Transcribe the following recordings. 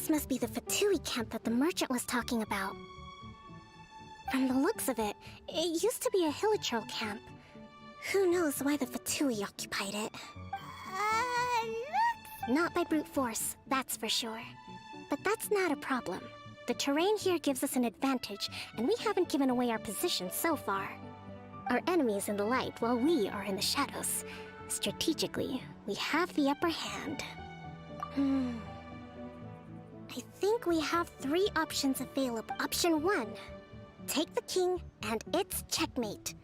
This must be the Fatui camp that the merchant was talking about. From the looks of it, it used to be a Hilichurl camp. Who knows why the Fatui occupied it? Look! Not by brute force, that's for sure. But that's not a problem. The terrain here gives us an advantage, and we haven't given away our position so far. Our enemy is in the light, while we are in the shadows. Strategically, we have the upper hand. I think we have 3 options available. Option 1. Take the king, and it's checkmate.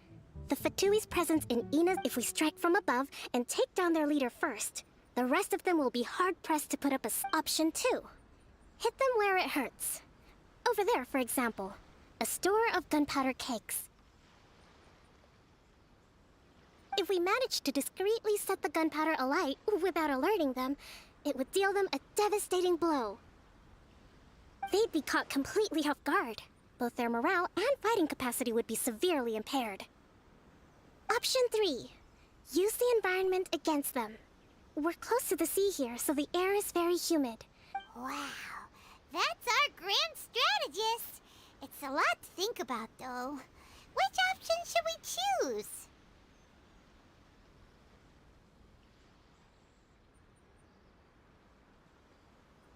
The Fatui's presence in Ina if we strike from above and take down their leader first. The rest of them will be hard-pressed to put up Option 2. Hit them where it hurts. Over there, for example. A store of gunpowder cakes. If we manage to discreetly set the gunpowder alight without alerting them, it would deal them a devastating blow. They'd be caught completely off guard. Both their morale and fighting capacity would be severely impaired. Option 3. Use the environment against them. We're close to the sea here, so the air is very humid. Wow, that's our grand strategist. It's a lot to think about, though. Which option should we choose?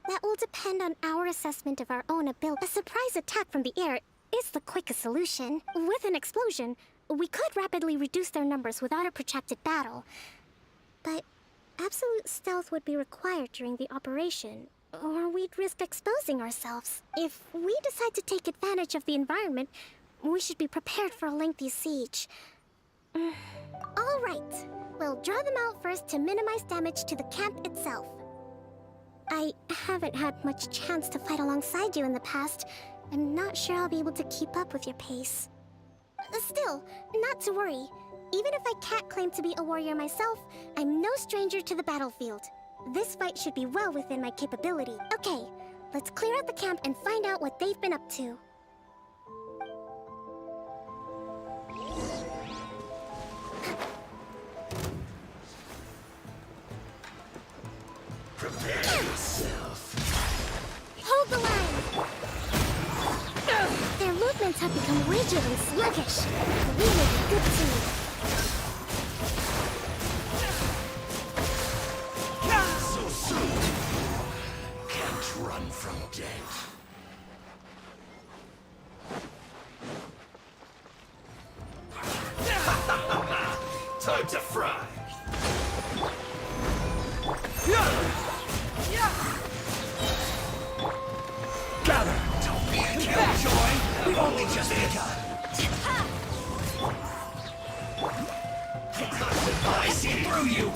That will depend on our assessment of our own ability. A surprise attack from the air is the quickest solution. With an explosion, we could rapidly reduce their numbers without a protracted battle. But absolute stealth would be required during the operation, or we'd risk exposing ourselves. If we decide to take advantage of the environment, we should be prepared for a lengthy siege. All right, we'll draw them out first to minimize damage to the camp itself. I haven't had much chance to fight alongside you in the past. I'm not sure I'll be able to keep up with your pace. Still, not to worry. Even if I can't claim to be a warrior myself, I'm no stranger to the battlefield. This fight should be well within my capability. Okay, let's clear out the camp and find out what they've been up to. Prepare yourself. Hold the line! Their movements have become rigid and sluggish. We make a good team. So soon. Can't run from death. Time to fry. Gather! Don't be a killjoy! We've only just begun! I see through you!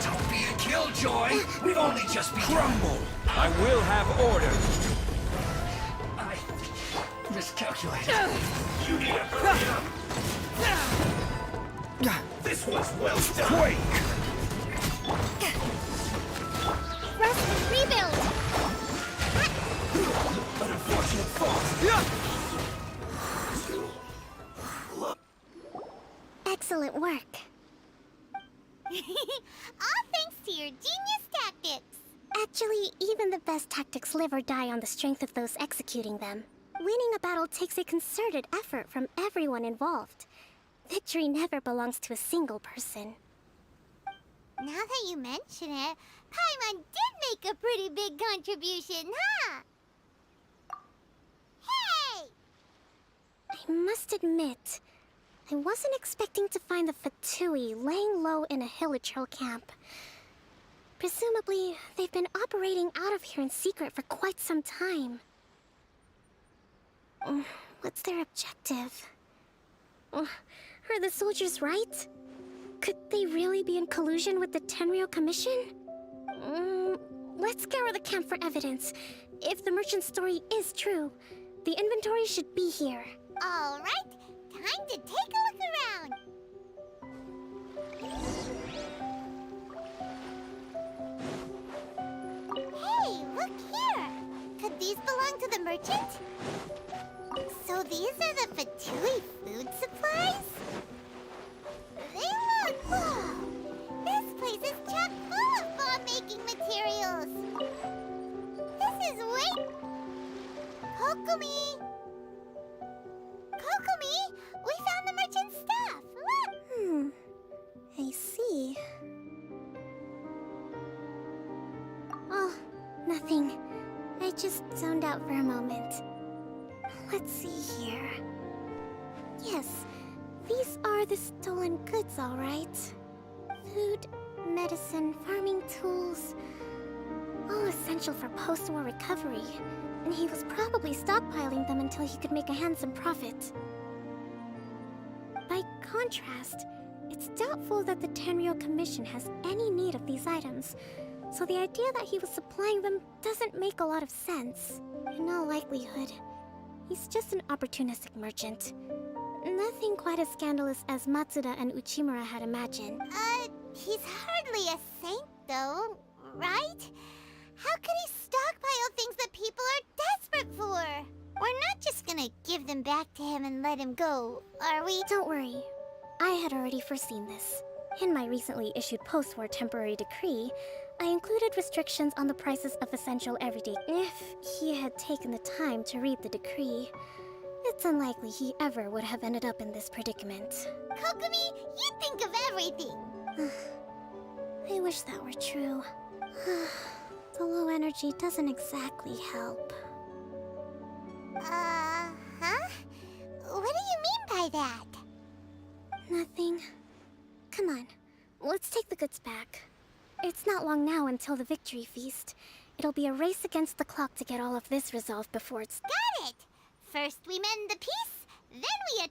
Don't be a killjoy! We've only just begun! Crumble! I will have order! I miscalculated. You need a hurry up! This was well done! Quake! Rest, rebuild! An unfortunate fault! Excellent work. All thanks to your genius tactics. Actually, even the best tactics live or die on the strength of those executing them. Winning a battle takes a concerted effort from everyone involved. Victory never belongs to a single person. Now that you mention it, Paimon did make a pretty big contribution, huh? Hey! I must admit, I wasn't expecting to find the Fatui laying low in a Hilichurl camp. Presumably, they've been operating out of here in secret for quite some time. What's their objective? Are the soldiers right? Could they really be in collusion with the Tenryou Commission? Let's scour the camp for evidence. If the merchant's story is true, the inventory should be here. All right, time to take a look around. Hey, look here. Could these belong to the merchant? So these are the Fatui food supplies? They look... Whoa! This place is chock Kokumi! Kokumi! We found the merchant's stuff! Look! I see. Oh, nothing. I just zoned out for a moment. Let's see here. Yes, these are the stolen goods, all right. Food, medicine, farming tools. All essential for post-war recovery. And he was probably stockpiling them until he could make a handsome profit. By contrast, it's doubtful that the Tenryou Commission has any need of these items, so the idea that he was supplying them doesn't make a lot of sense. In all likelihood, he's just an opportunistic merchant. Nothing quite as scandalous as Matsuda and Uchimura had imagined. He's hardly a saint, though, right? How could he stockpile things that people are desperate for? We're not just gonna give them back to him and let him go, are we? Don't worry. I had already foreseen this. In my recently issued post-war temporary decree, I included restrictions on the prices of essential everyday. If he had taken the time to read the decree, it's unlikely he ever would have ended up in this predicament. Kokumi, you think of everything! I wish that were true. The low energy doesn't exactly help. Huh? What do you mean by that? Nothing. Come on, let's take the goods back. It's not long now until the victory feast. It'll be a race against the clock to get all of this resolved before it's... Got it! First we mend the peace, then we...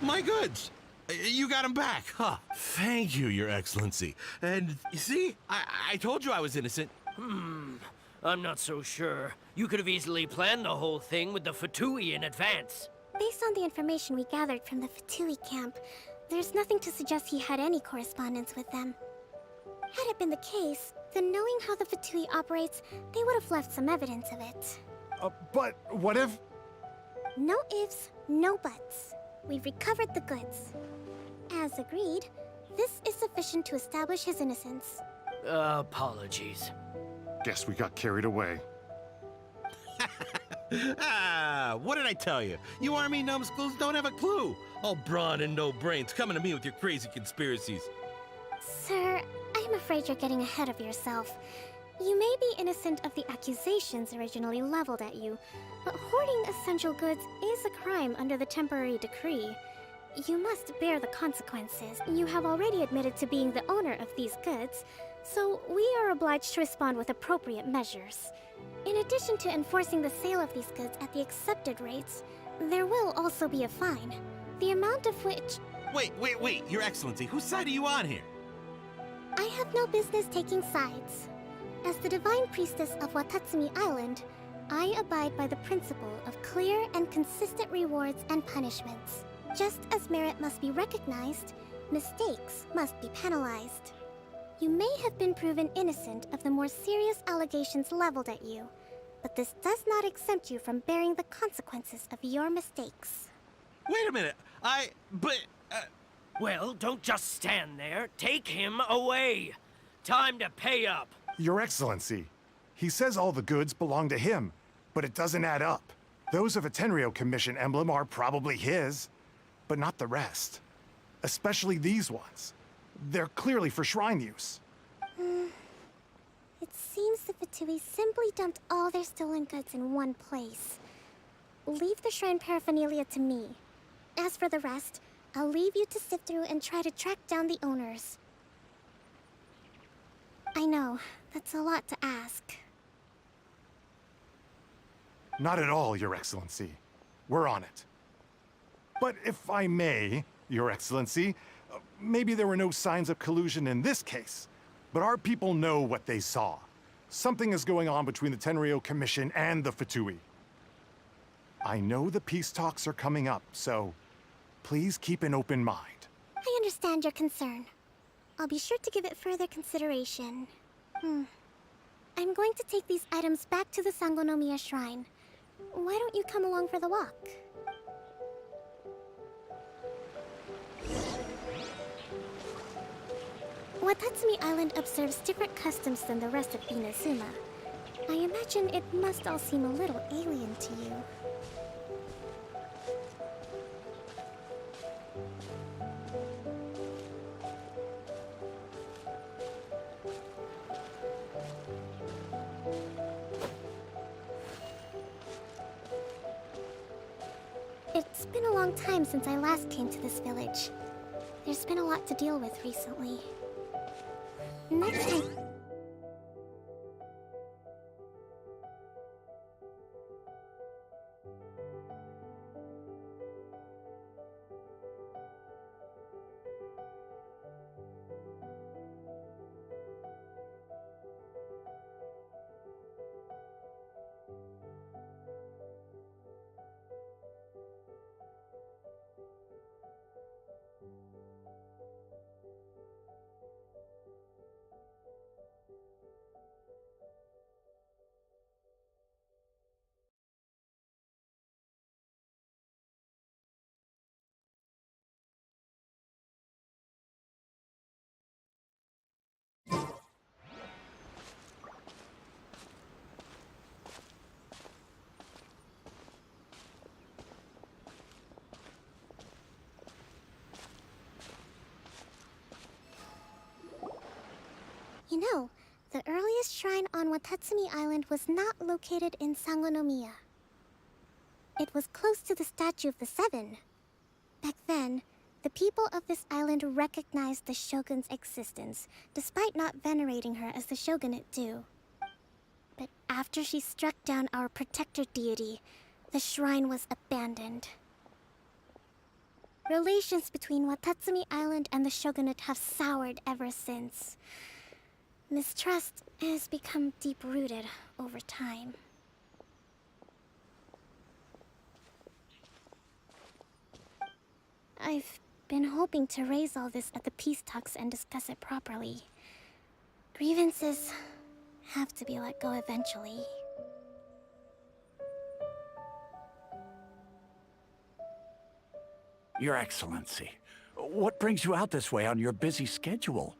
My goods! You got them back, huh? Thank you, Your Excellency. And you see, I told you I was innocent. I'm not so sure. You could have easily planned the whole thing with the Fatui in advance. Based on the information we gathered from the Fatui camp, there's nothing to suggest he had any correspondence with them. Had it been the case, then knowing how the Fatui operates, they would have left some evidence of it. But what if... No ifs, no buts. We've recovered the goods. As agreed, this is sufficient to establish his innocence. Apologies. Guess we got carried away. What did I tell you? You army numbskulls don't have a clue. All brawn and no brains coming to me with your crazy conspiracies. Sir, I'm afraid you're getting ahead of yourself. You may be innocent of the accusations originally leveled at you, but hoarding essential goods is a crime under the temporary decree. You must bear the consequences. You have already admitted to being the owner of these goods, so we are obliged to respond with appropriate measures. In addition to enforcing the sale of these goods at the accepted rates, there will also be a fine, the amount of which... Wait, Your Excellency, whose side are you on here? I have no business taking sides. As the Divine Priestess of Watatsumi Island, I abide by the principle of clear and consistent rewards and punishments. Just as merit must be recognized, mistakes must be penalized. You may have been proven innocent of the more serious allegations leveled at you, but this does not exempt you from bearing the consequences of your mistakes. Wait a minute, Well, don't just stand there. Take him away. Time to pay up. Your Excellency, he says all the goods belong to him, but it doesn't add up. Those of a Tenryou Commission emblem are probably his, but not the rest. Especially these ones. They're clearly for shrine use. It seems the Fatui simply dumped all their stolen goods in one place. Leave the shrine paraphernalia to me. As for the rest, I'll leave you to sift through and try to track down the owners. I know, that's a lot to ask. Not at all, Your Excellency. We're on it. But if I may, Your Excellency, maybe there were no signs of collusion in this case, but our people know what they saw. Something is going on between the Tenryou Commission and the Fatui. I know the peace talks are coming up, so please keep an open mind. I understand your concern. I'll be sure to give it further consideration. I'm going to take these items back to the Sangonomiya Shrine. Why don't you come along for the walk? Watatsumi Island observes different customs than the rest of Inazuma. I imagine it must all seem a little alien to you. It's been a long time since I last came to this village. There's been a lot to deal with recently. Next time... You know, the earliest shrine on Watatsumi Island was not located in Sangonomiya. It was close to the Statue of the Seven. Back then, the people of this island recognized the shogun's existence, despite not venerating her as the shogunate do. But after she struck down our protector deity, the shrine was abandoned. Relations between Watatsumi Island and the shogunate have soured ever since. Mistrust has become deep-rooted over time. I've been hoping to raise all this at the peace talks and discuss it properly. Grievances have to be let go eventually. Your Excellency, what brings you out this way on your busy schedule?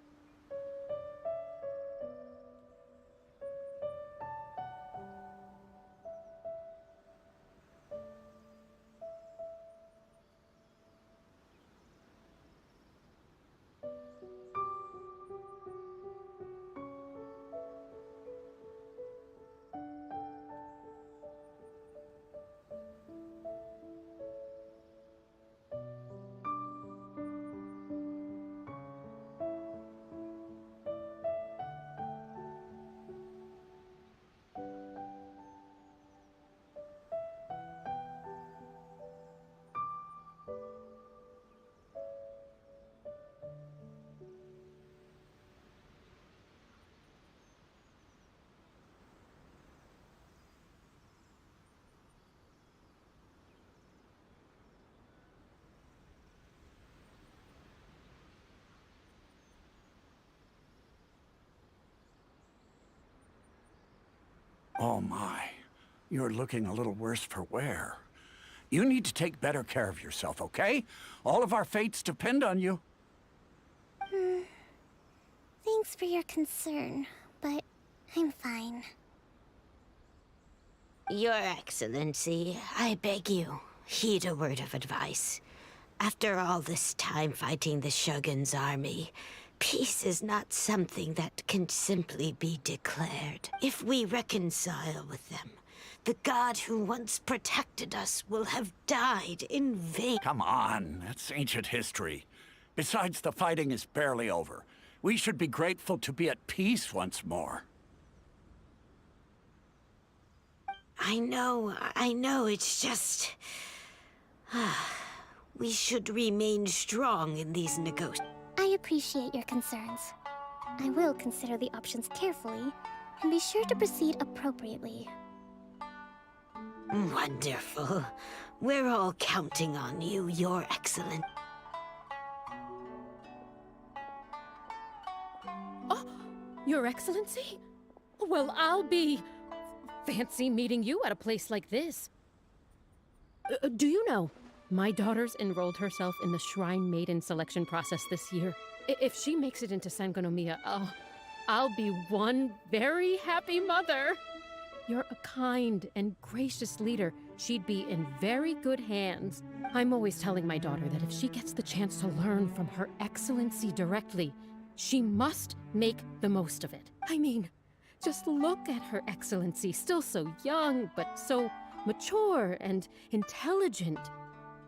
Oh my, you're looking a little worse for wear. You need to take better care of yourself, okay? All of our fates depend on you. Thanks for your concern, but I'm fine. Your Excellency, I beg you, heed a word of advice. After all this time fighting the Shogun's army, peace is not something that can simply be declared. If we reconcile with them, the god who once protected us will have died in vain. Come on, that's ancient history. Besides, the fighting is barely over. We should be grateful to be at peace once more. I know, it's just... we should remain strong in these negotiations. I appreciate your concerns. I will consider the options carefully and be sure to proceed appropriately. Wonderful. We're all counting on you, Your Excellence. Oh, Your Excellency? Well, I'll be... fancy meeting you at a place like this. Do you know, my daughter's enrolled herself in the Shrine Maiden selection process this year. If she makes it into Sangonomiya, I'll be one very happy mother. You're a kind and gracious leader. She'd be in very good hands. I'm always telling my daughter that if she gets the chance to learn from Her Excellency directly, she must make the most of it. I mean, just look at Her Excellency, still so young, but so mature and intelligent.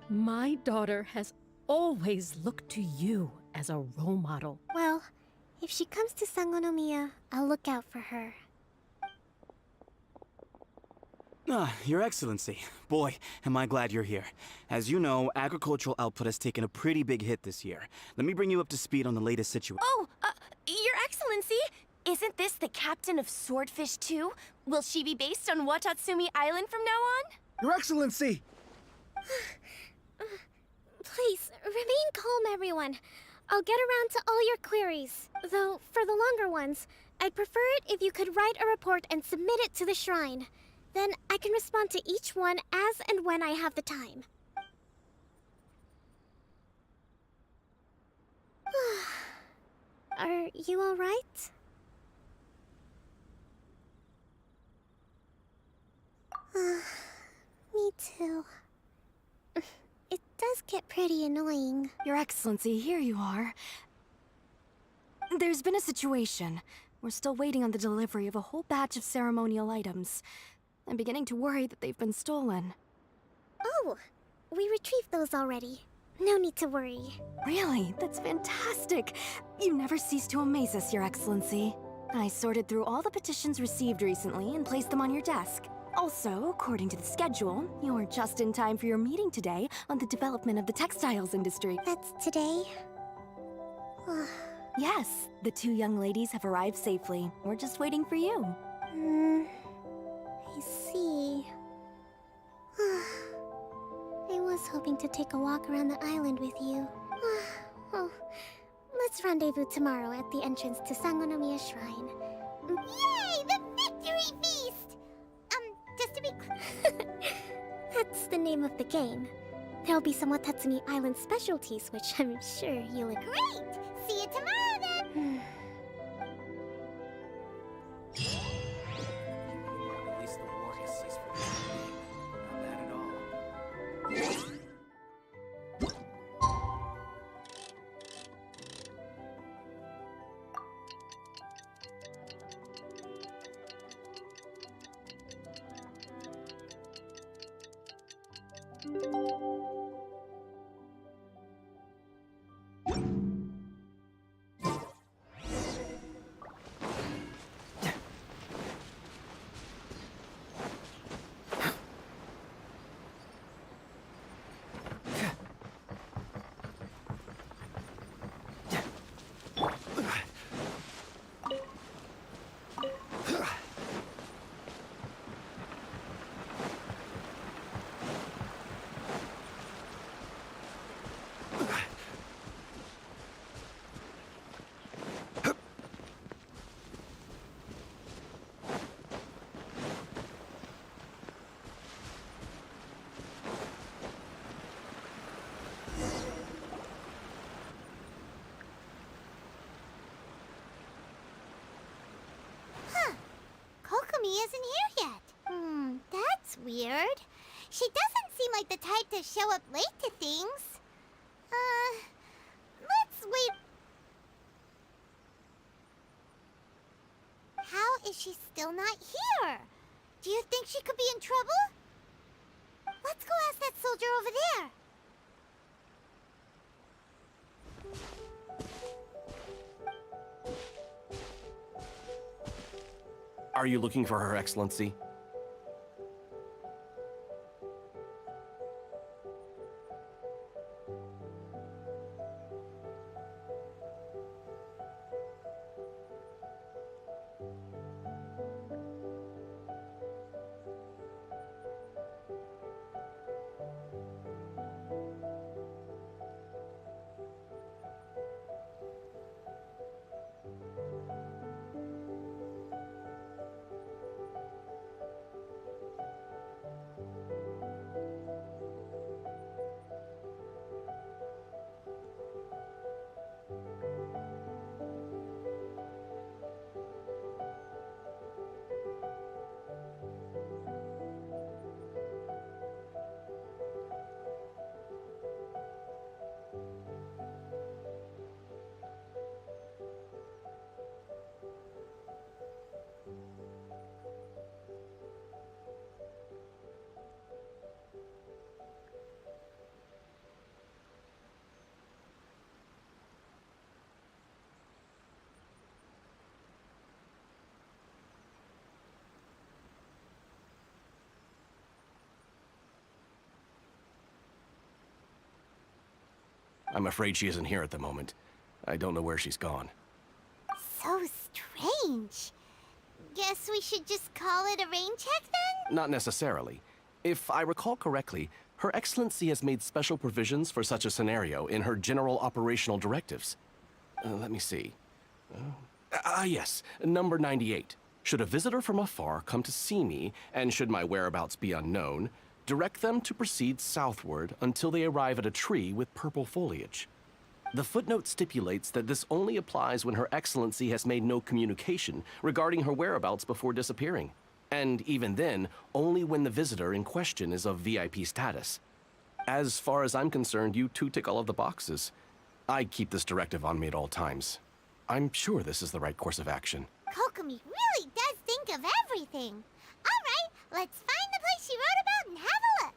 My daughter has always looked to you as a role model. Well, if she comes to Sangonomiya, I'll look out for her. Your Excellency. Boy, am I glad you're here. As you know, agricultural output has taken a pretty big hit this year. Let me bring you up to speed on the latest situation. Oh, Your Excellency! Isn't this the captain of Swordfish too? Will she be based on Watatsumi Island from now on? Your Excellency! Please, remain calm, everyone. I'll get around to all your queries. Though, for the longer ones, I'd prefer it if you could write a report and submit it to the shrine. Then I can respond to each one as and when I have the time. Are you all right? Me too. It does get pretty annoying. Your Excellency, here you are. There's been a situation. We're still waiting on the delivery of a whole batch of ceremonial items. I'm beginning to worry that they've been stolen. Oh, we retrieved those already. No need to worry. Really? That's fantastic! You never cease to amaze us, Your Excellency. I sorted through all the petitions received recently and placed them on your desk. Also, according to the schedule, you're just in time for your meeting today on the development of the textiles industry. That's today? Yes, the two young ladies have arrived safely. We're just waiting for you. I see. I was hoping to take a walk around the island with you. Oh, let's rendezvous tomorrow at the entrance to Sangonomiya Shrine. Yay! The victory feast! Just to be clear... That's the name of the game. There'll be some Watatsumi Island specialties, which I'm sure you'll agree. Great! See you tomorrow then! At least the war has ceased for the time being. Not bad at all. Kokomi isn't here yet. That's weird. She doesn't seem like the type to show up late to things. Let's wait. How is she still not here? Do you think she could be in trouble? Let's go ask that soldier over there. Are you looking for Her Excellency? I'm afraid she isn't here at the moment. I don't know where she's gone. So strange. Guess we should just call it a rain check then? Not necessarily. If I recall correctly, Her Excellency has made special provisions for such a scenario in her general operational directives. Let me see. Yes, number 98. Should a visitor from afar come to see me, and should my whereabouts be unknown, direct them to proceed southward until they arrive at a tree with purple foliage. The footnote stipulates that this only applies when Her Excellency has made no communication regarding her whereabouts before disappearing. And even then, only when the visitor in question is of VIP status. As far as I'm concerned, you two tick all of the boxes. I keep this directive on me at all times. I'm sure this is the right course of action. Kokomi really does think of everything. All right, let's find the place she wrote about and have a look.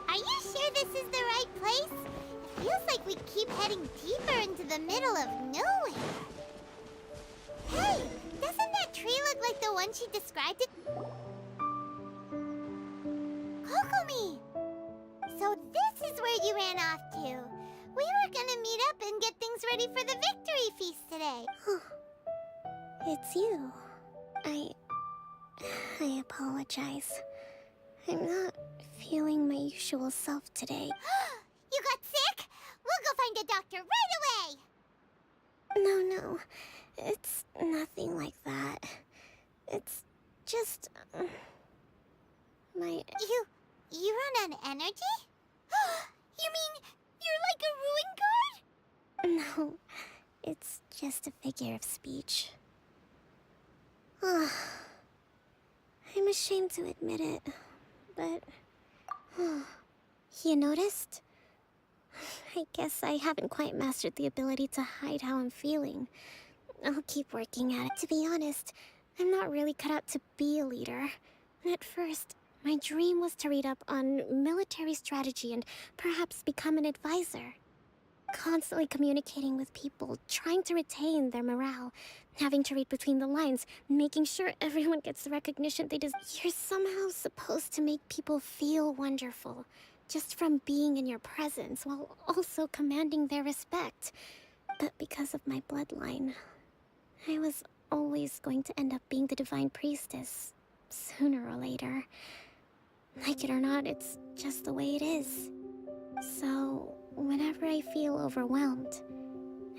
Are you sure this is the right place? It feels like we keep heading deeper into the middle of nowhere. Hey, doesn't that tree look like the one she described it? Kokomi! So this is where you ran off to. We were gonna meet up and get things ready for the victory feast today. It's you. I apologize. I'm not feeling my usual self today. You got sick? We'll go find a doctor right away! No. It's nothing like that. It's just... my... You run on energy? You mean you're like a ruin guard? No, it's just a figure of speech. I'm ashamed to admit it, but... You noticed? I guess I haven't quite mastered the ability to hide how I'm feeling. I'll keep working at it. To be honest, I'm not really cut out to be a leader. At first, my dream was to read up on military strategy and perhaps become an advisor. Constantly communicating with people, trying to retain their morale, having to read between the lines, making sure everyone gets the recognition they deserve. You're somehow supposed to make people feel wonderful, just from being in your presence, while also commanding their respect. But because of my bloodline, I was always going to end up being the Divine Priestess, sooner or later. Like it or not, it's just the way it is. So, whenever I feel overwhelmed,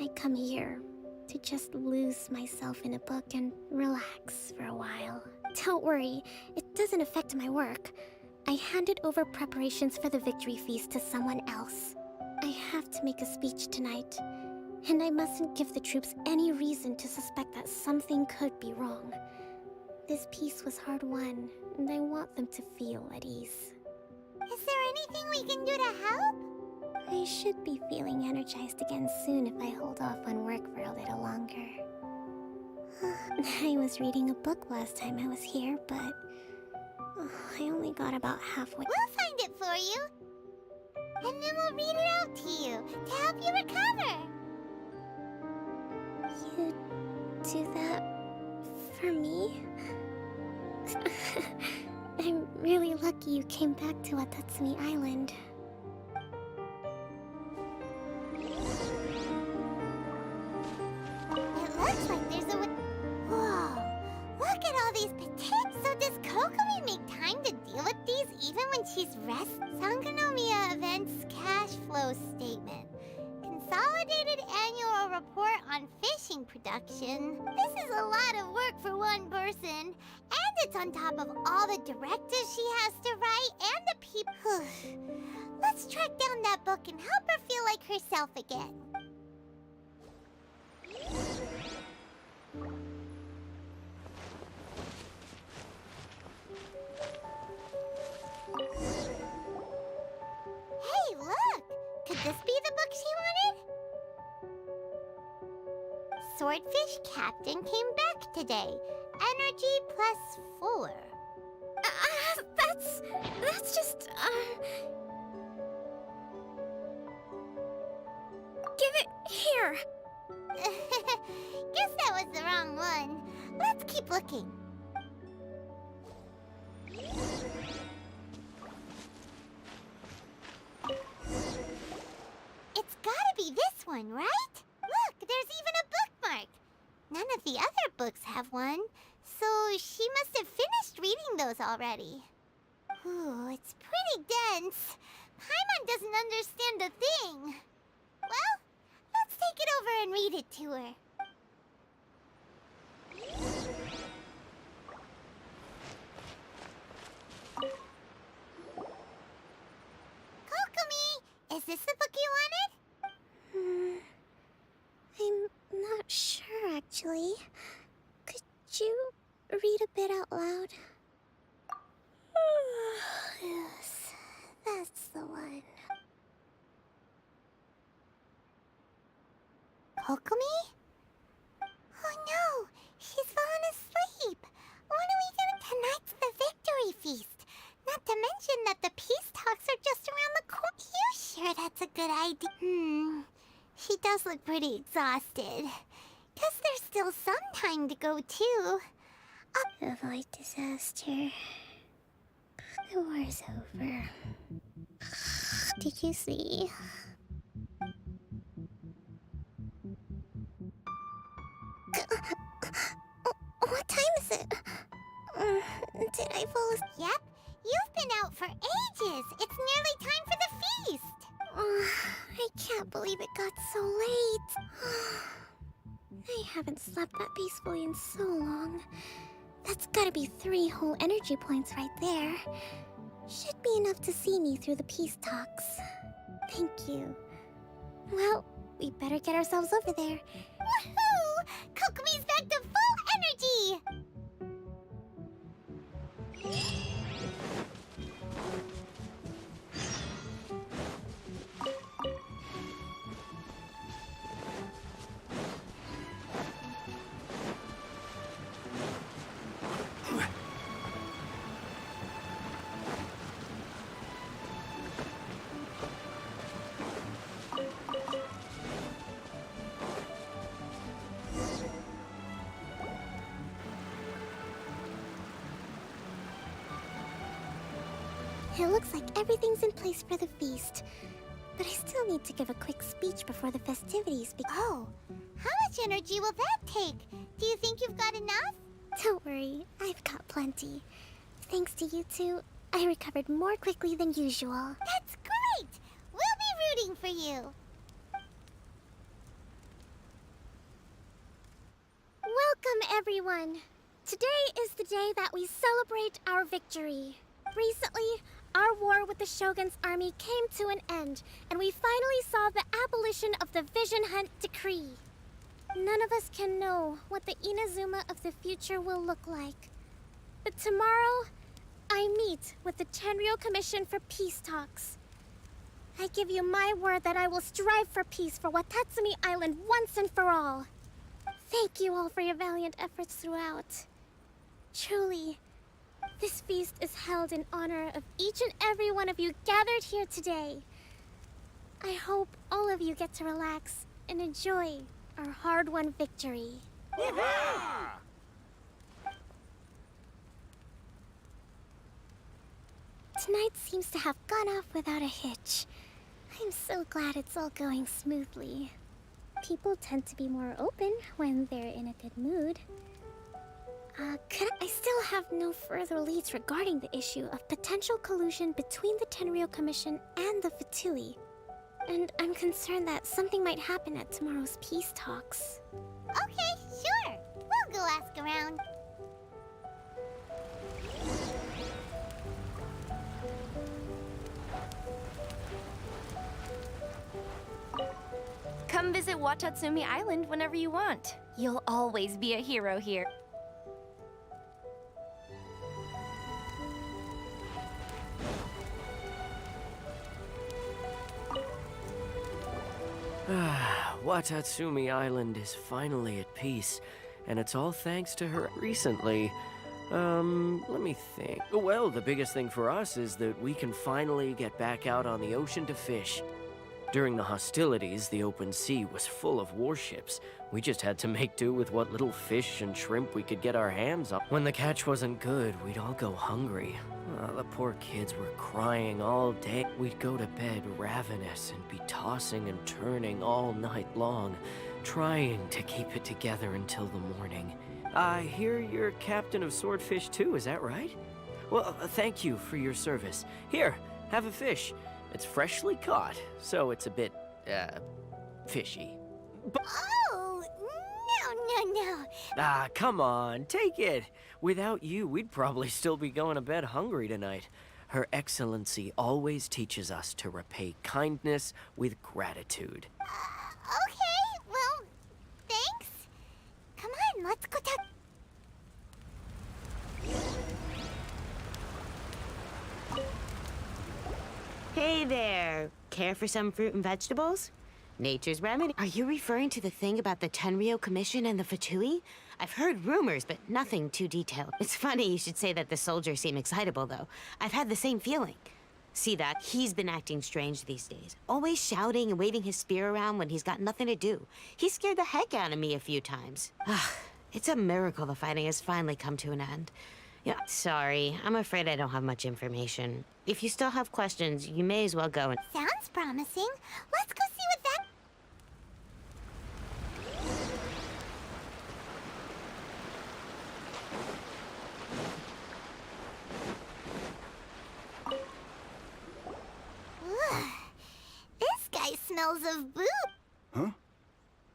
I come here to just lose myself in a book and relax for a while. Don't worry, it doesn't affect my work. I handed over preparations for the victory feast to someone else. I have to make a speech tonight, and I mustn't give the troops any reason to suspect that something could be wrong. this peace was hard-won, and I want them to feel at ease. Is there anything we can do to help? I should be feeling energized again soon if I hold off on work for a little longer. I was reading a book last time I was here, but I only got about halfway. We'll find it for you. And then we'll read it out to you to help you recover. You do that for me? I'm really lucky you came back to Watatsumi Island. It looks like there's a... Whoa! Look at all these potatoes! So does Kokomi make time to deal with these even when she's resting? Sangonomiya Events Cash Flow Statement. Consolidated Annual Report on Fishing Production. This is a lot of work for one person. And it's on top of all the directives she has to write and the people... Let's track down that book and help her feel like herself again. Hey, look! Could this be the book she wanted? Swordfish Captain came back today. Energy +4. That's just, Give it here! Guess that was the wrong one. Let's keep looking. It's gotta be this one, right? Look, there's even a bookmark. None of the other books have one, so she must have finished reading those already. Ooh, it's pretty dense. Paimon doesn't understand a thing. Well, let's take it over and read it to her. Kokomi, is this the book you wanted? I'm not sure, actually. Could you read a bit out loud? Yes, that's the one. Kokomi? Oh no, she's fallen asleep. What are we doing tonight's the victory feast? Not to mention that the peace talks are just around the corner. You sure that's a good idea? She does look pretty exhausted. Guess there's still some time to go too. Avoid disaster. The war's over. Did you see? What time is it? Did I fall asleep? Yep, you've been out for ages. It's nearly time for the feast. I can't believe it got so late. I haven't slept that peacefully in so long. That's gotta be 3 whole energy points right there. Should be enough to see me through the peace talks. Thank you. Well, we better get ourselves over there. Woohoo! Kokomi's back to full energy! It looks like everything's in place for the feast. But I still need to give a quick speech before the festivities begin. Oh, how much energy will that take? Do you think you've got enough? Don't worry, I've got plenty. Thanks to you two, I recovered more quickly than usual. That's great! We'll be rooting for you. Welcome, everyone! Today is the day that we celebrate our victory. Recently, our war with the Shogun's army came to an end, and we finally saw the abolition of the Vision Hunt Decree. None of us can know what the Inazuma of the future will look like, Tomorrow, I meet with the Tenryou Commission for Peace Talks. I give you my word that I will strive for peace for Watatsumi Island once and for all. Thank you all for your valiant efforts throughout. Truly, this feast is held in honor of each and every one of you gathered here today. I hope all of you get to relax and enjoy our hard-won victory. Tonight seems to have gone off without a hitch. I'm so glad it's all going smoothly. People tend to be more open when they're in a good mood. I still have no further leads regarding the issue of potential collusion between the Tenryou Commission and the Fatui. And I'm concerned that something might happen at tomorrow's peace talks. Okay, sure. We'll go ask around. Come visit Watatsumi Island whenever you want. You'll always be a hero here. Watatsumi Island is finally at peace, and it's all thanks to her recently. Let me think. Well, the biggest thing for us is that we can finally get back out on the ocean to fish. During the hostilities, the open sea was full of warships. We just had to make do with what little fish and shrimp we could get our hands on. When the catch wasn't good, we'd all go hungry. The poor kids were crying all day. We'd go to bed ravenous and be tossing and turning all night long, trying to keep it together until the morning. I hear you're captain of Swordfish too, is that right? Well, thank you for your service. Here, have a fish. It's freshly caught, so it's a bit, fishy. Oh, no. Ah, come on, take it. Without you, we'd probably still be going to bed hungry tonight. Her Excellency always teaches us to repay kindness with gratitude. Okay, well, thanks. Come on, let's go talk. Hey there. Care for some fruit and vegetables? Nature's remedy. Are you referring to the thing about the Tenryou Commission and the Fatui? I've heard rumors, but nothing too detailed. It's funny you should say that the soldiers seem excitable, though. I've had the same feeling. See that? He's been acting strange these days. Always shouting and waving his spear around when he's got nothing to do. He scared the heck out of me a few times. It's a miracle the fighting has finally come to an end. Yeah, sorry. I'm afraid I don't have much information. If you still have questions, you may as well go and... Sounds promising. Let's go see what that... Ugh. This guy smells of booze. Huh?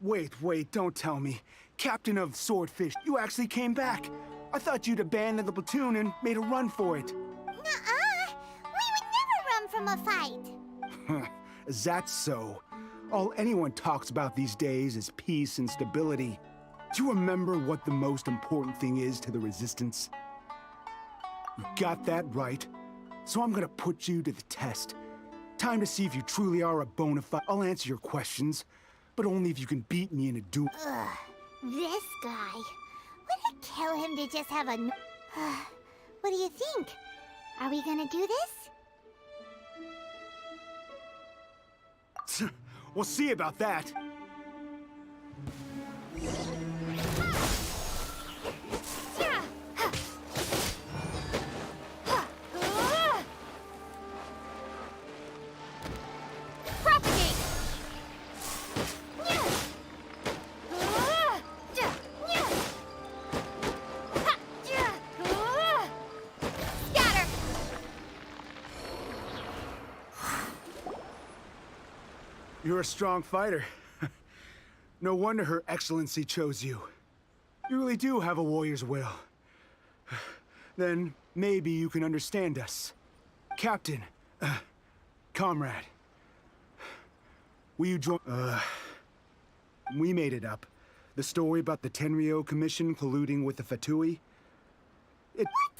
Wait, don't tell me. Captain of Swordfish, you actually came back. I thought you'd abandoned the platoon and made a run for it. Nuh-uh. We would never run from a fight. Is that so? All anyone talks about these days is peace and stability. Do you remember what the most important thing is to the Resistance? You got that right. So I'm gonna put you to the test. Time to see if you truly are a bona fide... I'll answer your questions, but only if you can beat me in a duel. Ugh. This guy. Would it kill him to just have a... What do you think? Are we gonna do this? We'll see about that. You're a strong fighter. No wonder Her Excellency chose you. You really do have a warrior's will. Then maybe you can understand us. Captain, comrade. Will you join... We made it up. The story about the Tenryou Commission colluding with the Fatui. It... What?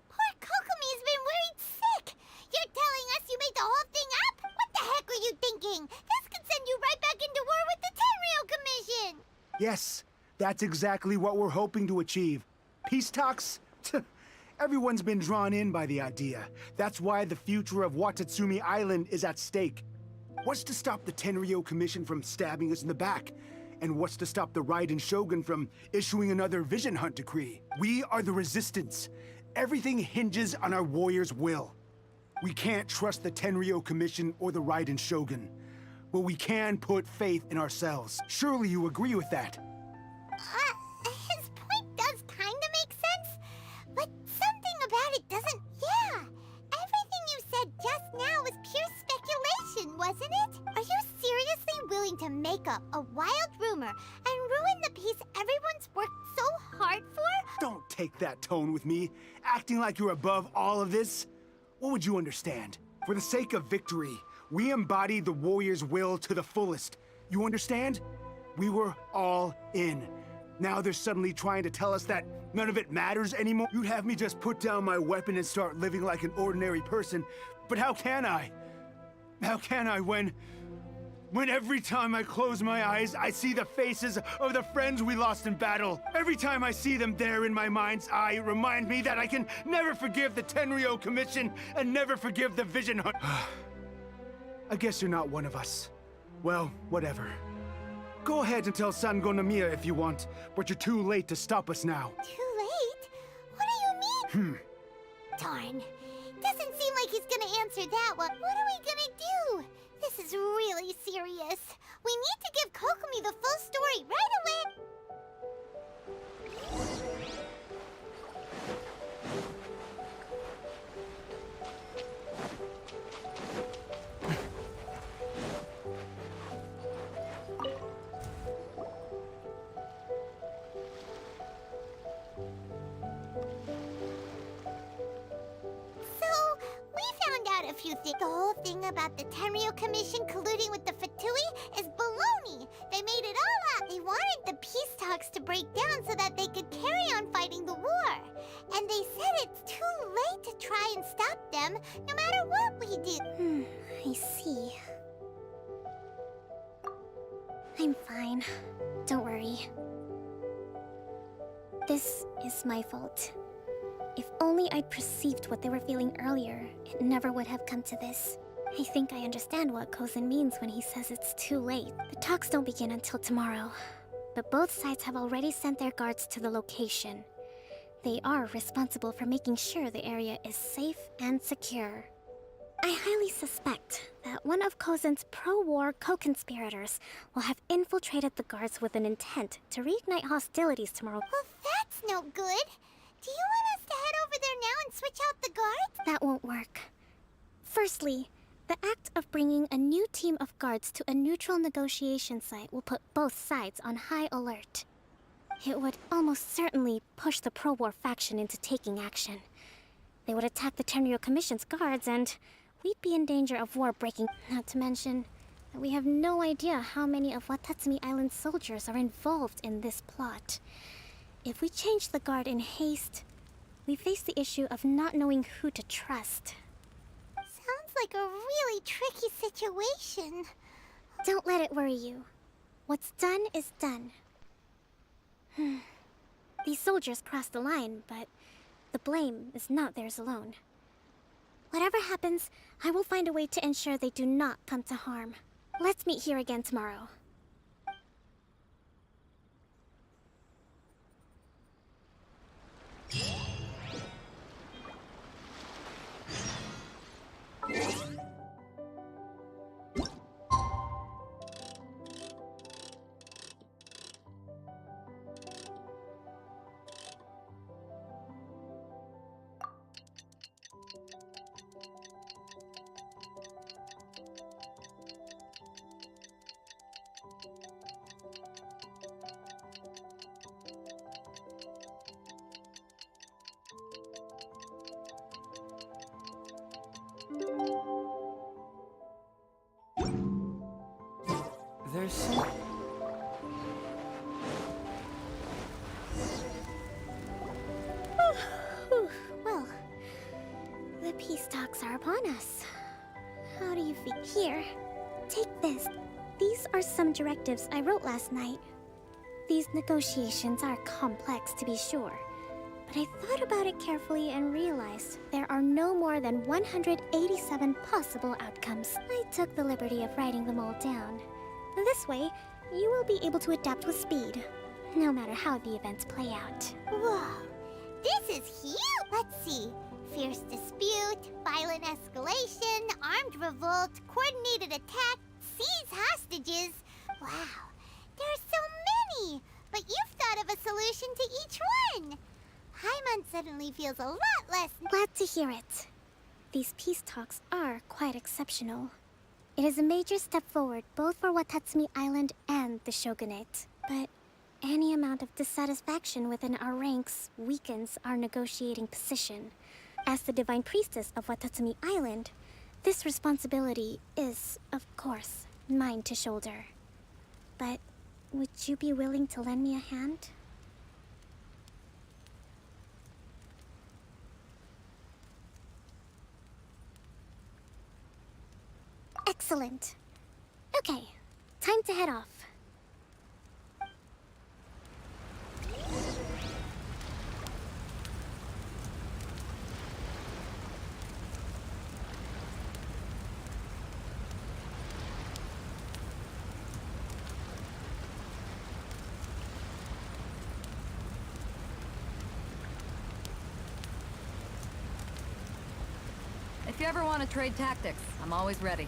Poor Kokomi's been worried sick. You're telling us you made the whole thing up? What the heck were you thinking? This could send you right back into war with the Tenryo Commission. Yes, that's exactly what we're hoping to achieve. Peace talks? Everyone's been drawn in by the idea. That's why the future of Watatsumi Island is at stake. What's to stop the Tenryo Commission from stabbing us in the back? And what's to stop the Raiden Shogun from issuing another Vision Hunt decree? We are the Resistance. Everything hinges on our warriors' will. We can't trust the Tenryo Commission or the Raiden Shogun, but we can put faith in ourselves. Surely you agree with that? His point does kinda make sense, but something about it doesn't. Yeah, everything you said just now was pure speculation, wasn't it? Are you seriously willing to make up a wild rumor and ruin the peace everyone's worked so hard for? Don't take that tone with me, acting like you're above all of this. What would you understand? For the sake of victory, we embodied the warrior's will to the fullest. You understand? We were all in. Now they're suddenly trying to tell us that none of it matters anymore. You'd have me just put down my weapon and start living like an ordinary person. But how can I? How can I when every time I close my eyes, I see the faces of the friends we lost in battle? Every time I see them there in my mind's eye, it reminds me that I can never forgive the Tenryo Commission and never forgive the Vision Hunt. I guess you're not one of us. Well, whatever. Go ahead and tell Sango Nomiya if you want, but you're too late to stop us now. Too late? What do you mean? Darn. Doesn't seem like he's gonna answer that one. What are we gonna do? This is really serious. We need to give Kokomi the full story right away. A few things. The whole thing about the Tenryo Commission colluding with the Fatui is baloney. They made it all up. They wanted the peace talks to break down so that they could carry on fighting the war. And they said it's too late to try and stop them, no matter what we do. I see. I'm fine. Don't worry. This is my fault. If only I'd perceived what they were feeling earlier, it never would have come to this. I think I understand what Kozen means when he says it's too late. The talks don't begin until tomorrow, but both sides have already sent their guards to the location. They are responsible for making sure the area is safe and secure. I highly suspect that one of Kozen's pro-war co-conspirators will have infiltrated the guards with an intent to reignite hostilities tomorrow. Well, that's no good. Do you want us to head over there now and switch out the guards? That won't work. Firstly, the act of bringing a new team of guards to a neutral negotiation site will put both sides on high alert. It would almost certainly push the pro-war faction into taking action. They would attack the Tenryo Commission's guards, and we'd be in danger of war breaking. Not to mention that we have no idea how many of Watatsumi Island's soldiers are involved in this plot. If we change the guard in haste, we face the issue of not knowing who to trust. Sounds like a really tricky situation. Don't let it worry you. What's done is done. These soldiers crossed the line, but the blame is not theirs alone. Whatever happens, I will find a way to ensure they do not come to harm. Let's meet here again tomorrow. peace talks are upon us. How do you feel? Here, take this. These are some directives I wrote last night. These negotiations are complex, to be sure, but I thought about it carefully and realized there are no more than 187 possible outcomes. I took the liberty of writing them all down. This way, you will be able to adapt with speed, no matter how the events play out. Whoa, this is huge! Let's see. Fierce dispute, violent escalation, armed revolt, coordinated attack, seize hostages. Wow, there are so many! But you've thought of a solution to each one! Paimon suddenly feels a lot less... Glad to hear it. These peace talks are quite exceptional. It is a major step forward both for Watatsumi Island and the Shogunate. But any amount of dissatisfaction within our ranks weakens our negotiating position. As the Divine Priestess of Watatsumi Island, this responsibility is, of course, mine to shoulder. But would you be willing to lend me a hand? Excellent. Okay, time to head off. If you ever want to trade tactics, I'm always ready.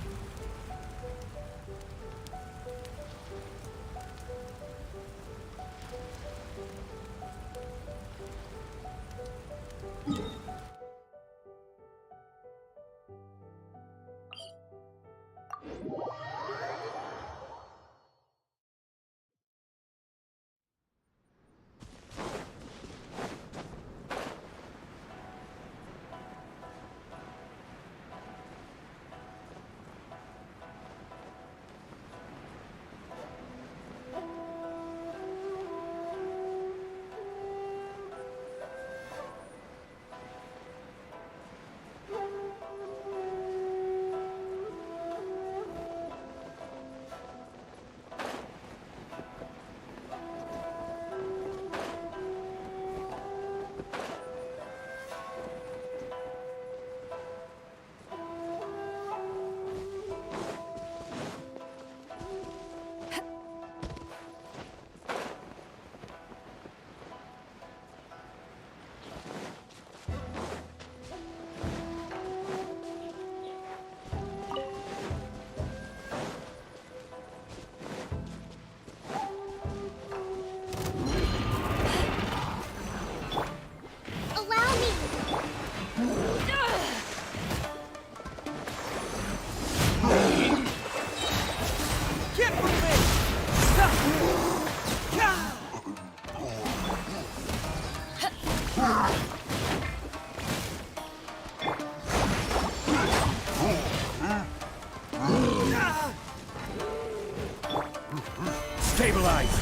Stabilize!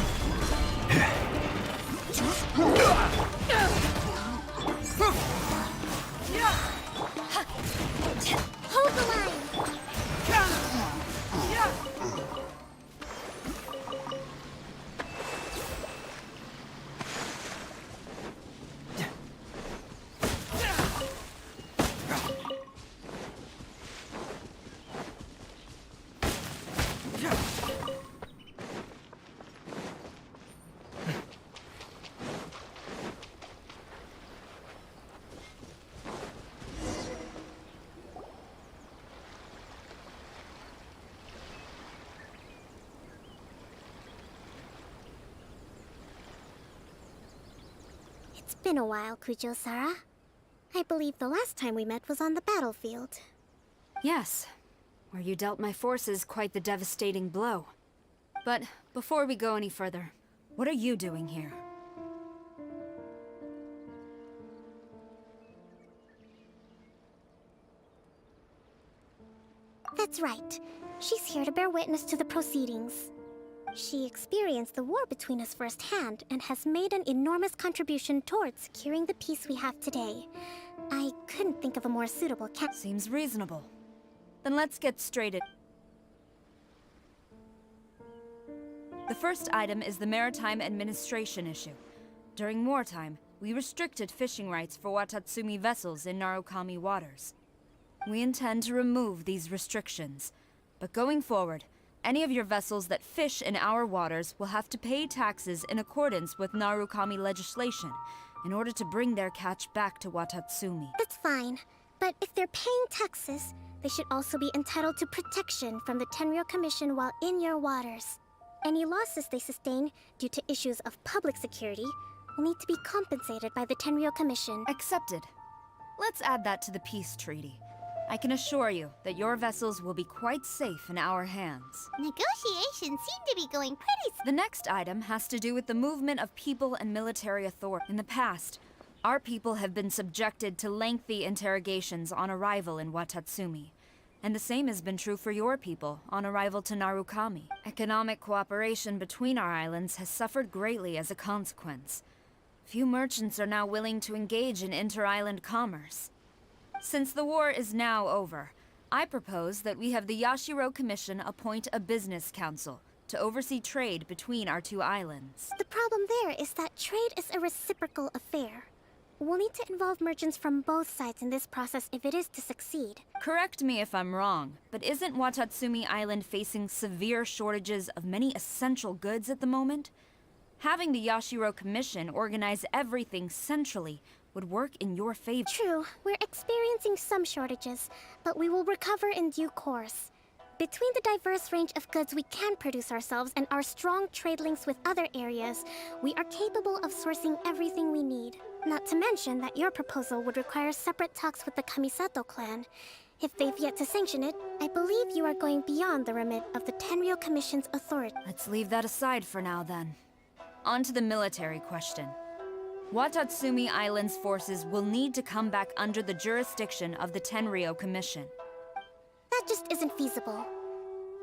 Hold the line! It's been a while, Kujo-Sara. I believe the last time we met was on the battlefield. Yes, where you dealt my forces quite the devastating blow. But before we go any further, what are you doing here? That's right. She's here to bear witness to the proceedings. She experienced the war between us firsthand and has made an enormous contribution towards securing the peace we have today. I couldn't think of a more suitable Seems reasonable. Then let's get straight at... The first item is the Maritime Administration issue. During wartime, we restricted fishing rights for Watatsumi vessels in Narukami waters. We intend to remove these restrictions, but going forward, any of your vessels that fish in our waters will have to pay taxes in accordance with Narukami legislation in order to bring their catch back to Watatsumi. That's fine, but if they're paying taxes, they should also be entitled to protection from the Tenryou Commission while in your waters. Any losses they sustain due to issues of public security will need to be compensated by the Tenryou Commission. Accepted. Let's add that to the peace treaty. I can assure you that your vessels will be quite safe in our hands. Negotiations seem to be going pretty The next item has to do with the movement of people and military authority. In the past, our people have been subjected to lengthy interrogations on arrival in Watatsumi. And the same has been true for your people on arrival to Narukami. Economic cooperation between our islands has suffered greatly as a consequence. Few merchants are now willing to engage in inter-island commerce. Since the war is now over, I propose that we have the Yashiro Commission appoint a business council to oversee trade between our two islands. The problem there is that trade is a reciprocal affair. We'll need to involve merchants from both sides in this process if it is to succeed. Correct me if I'm wrong, but isn't Watatsumi Island facing severe shortages of many essential goods at the moment? Having the Yashiro Commission organize everything centrally would work in your favor. True, we're experiencing some shortages, but we will recover in due course. Between the diverse range of goods we can produce ourselves and our strong trade links with other areas, we are capable of sourcing everything we need. Not to mention that your proposal would require separate talks with the Kamisato clan. If they've yet to sanction it, I believe you are going beyond the remit of the Tenryou Commission's authority. Let's leave that aside for now then. On to the military question. Watatsumi Island's forces will need to come back under the jurisdiction of the Tenryou Commission. That just isn't feasible.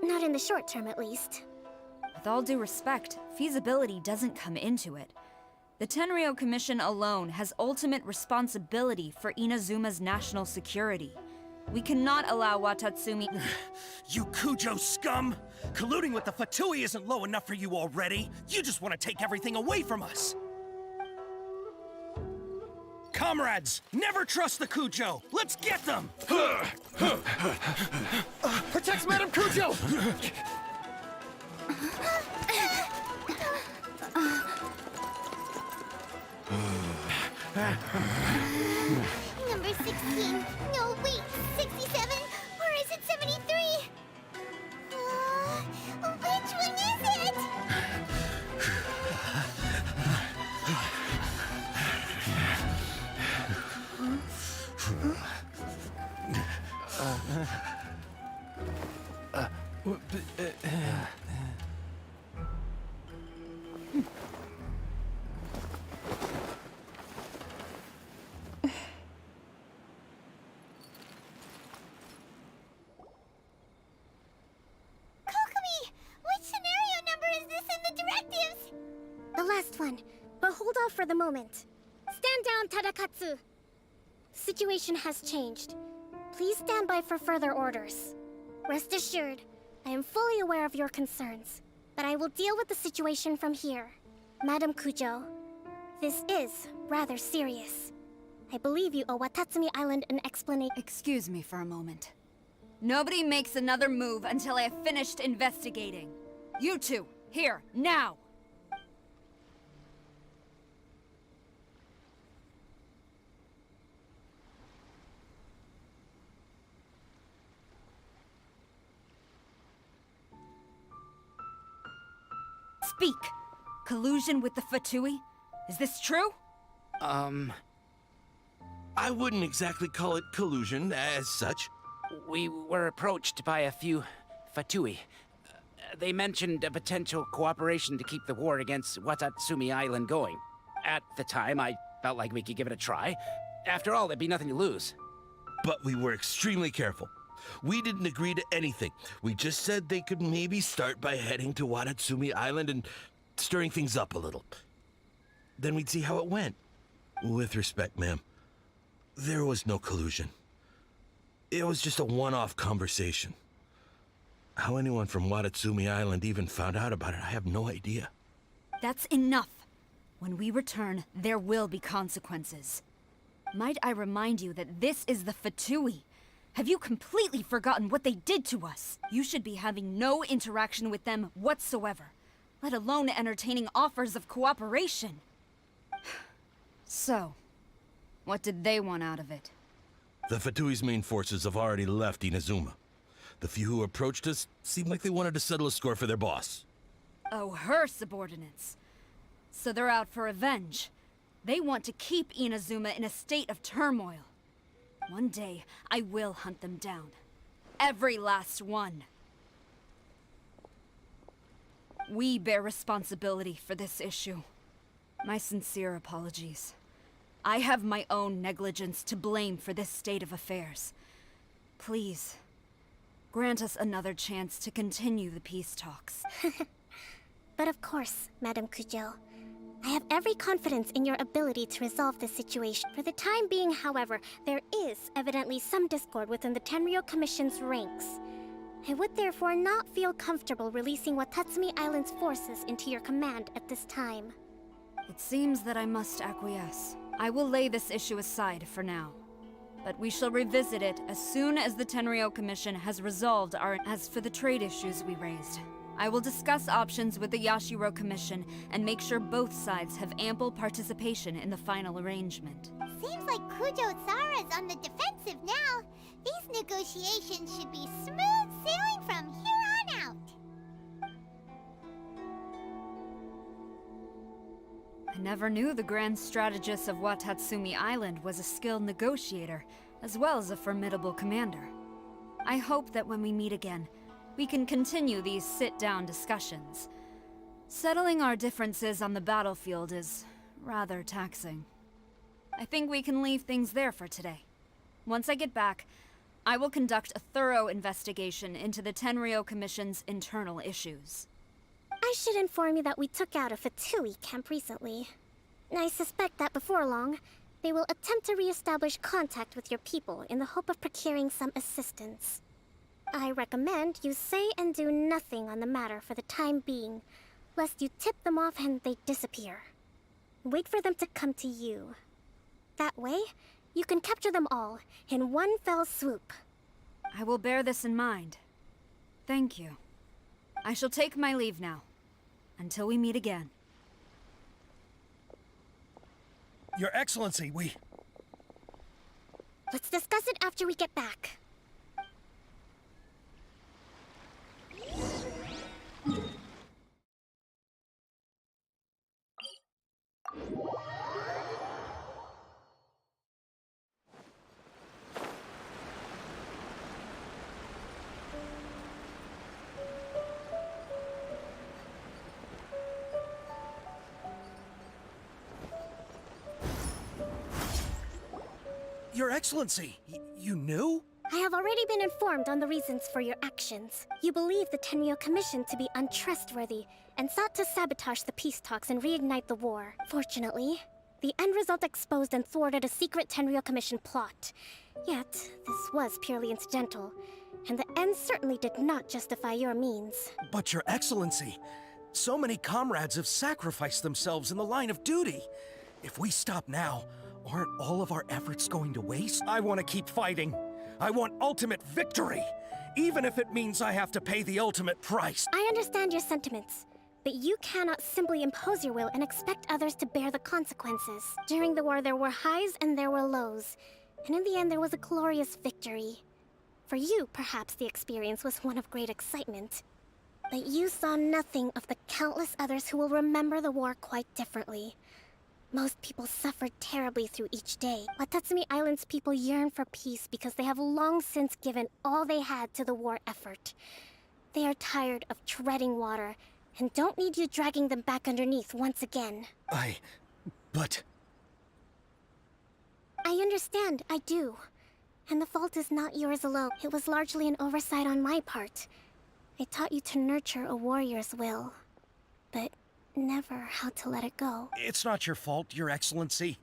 Not in the short term, at least. With all due respect, feasibility doesn't come into it. The Tenryou Commission alone has ultimate responsibility for Inazuma's national security. We cannot allow Watatsumi... You Kujo scum! Colluding with the Fatui isn't low enough for you already! You just want to take everything away from us! Comrades, never trust the Kujo! Let's get them! Protect Madame Kujo! Number 16. No, wait. 67? Or is it 73? Which one is it? The last one, but hold off for the moment. Stand down, Tadakatsu! Situation has changed. Please stand by for further orders. Rest assured, I am fully aware of your concerns, but I will deal with the situation from here. Madam Kujo, this is rather serious. I believe you owe Watatsumi Island an explanation. Excuse me for a moment. Nobody makes another move until I have finished investigating. You two, here, now! Speak! Collusion with the Fatui? Is this true? I wouldn't exactly call it collusion as such. We were approached by a few Fatui. They mentioned a potential cooperation to keep the war against Watatsumi Island going. At the time, I felt like we could give it a try. After all, there'd be nothing to lose. But we were extremely careful. We didn't agree to anything. We just said they could maybe start by heading to Watatsumi Island and stirring things up a little. Then we'd see how it went. With respect, ma'am, there was no collusion. It was just a one-off conversation. How anyone from Watatsumi Island even found out about it, I have no idea. That's enough. When we return, there will be consequences. Might I remind you that this is the Fatui? Have you completely forgotten what they did to us? You should be having no interaction with them whatsoever, let alone entertaining offers of cooperation. So, what did they want out of it? The Fatui's main forces have already left Inazuma. The few who approached us seemed like they wanted to settle a score for their boss. Oh, her subordinates. So they're out for revenge. They want to keep Inazuma in a state of turmoil. One day, I will hunt them down. Every last one. We bear responsibility for this issue. My sincere apologies. I have my own negligence to blame for this state of affairs. Please, grant us another chance to continue the peace talks. But of course, Madame Kujo. I have every confidence in your ability to resolve this situation. For the time being, however, there is evidently some discord within the Tenryou Commission's ranks. I would therefore not feel comfortable releasing Watatsumi Island's forces into your command at this time. It seems that I must acquiesce. I will lay this issue aside for now. But we shall revisit it as soon as the Tenryou Commission has resolved our... As for the trade issues we raised, I will discuss options with the Yashiro Commission and make sure both sides have ample participation in the final arrangement. Seems like Kujo-Sara's on the defensive now. These negotiations should be smooth sailing from here on out. I never knew the grand strategist of Watatsumi Island was a skilled negotiator, as well as a formidable commander. I hope that when we meet again, we can continue these sit-down discussions. Settling our differences on the battlefield is rather taxing. I think we can leave things there for today. Once I get back, I will conduct a thorough investigation into the Tenryou Commission's internal issues. I should inform you that we took out a Fatui camp recently. I suspect that before long, they will attempt to re-establish contact with your people in the hope of procuring some assistance. I recommend you say and do nothing on the matter for the time being, lest you tip them off and they disappear. Wait for them to come to you. That way, you can capture them all in one fell swoop. I will bear this in mind. Thank you. I shall take my leave now. Until we meet again. Your Excellency, Let's discuss it after we get back. Your Excellency, you knew? I have already been informed on the reasons for your actions. You believe the Tenryou Commission to be untrustworthy and sought to sabotage the peace talks and reignite the war. Fortunately, the end result exposed and thwarted a secret Tenryou Commission plot. Yet, this was purely incidental, and the end certainly did not justify your means. But Your Excellency, so many comrades have sacrificed themselves in the line of duty. If we stop now, aren't all of our efforts going to waste? I want to keep fighting. I want ultimate victory, even if it means I have to pay the ultimate price. I understand your sentiments, but you cannot simply impose your will and expect others to bear the consequences. During the war, there were highs and there were lows, and in the end, there was a glorious victory. For you, perhaps the experience was one of great excitement. But you saw nothing of the countless others who will remember the war quite differently. Most people suffered terribly through each day. Watatsumi Island's people yearn for peace because they have long since given all they had to the war effort. They are tired of treading water and don't need you dragging them back underneath once again. But... I understand, I do. And the fault is not yours alone. It was largely an oversight on my part. I taught you to nurture a warrior's will, but never how to let it go. It's not your fault, Your Excellency.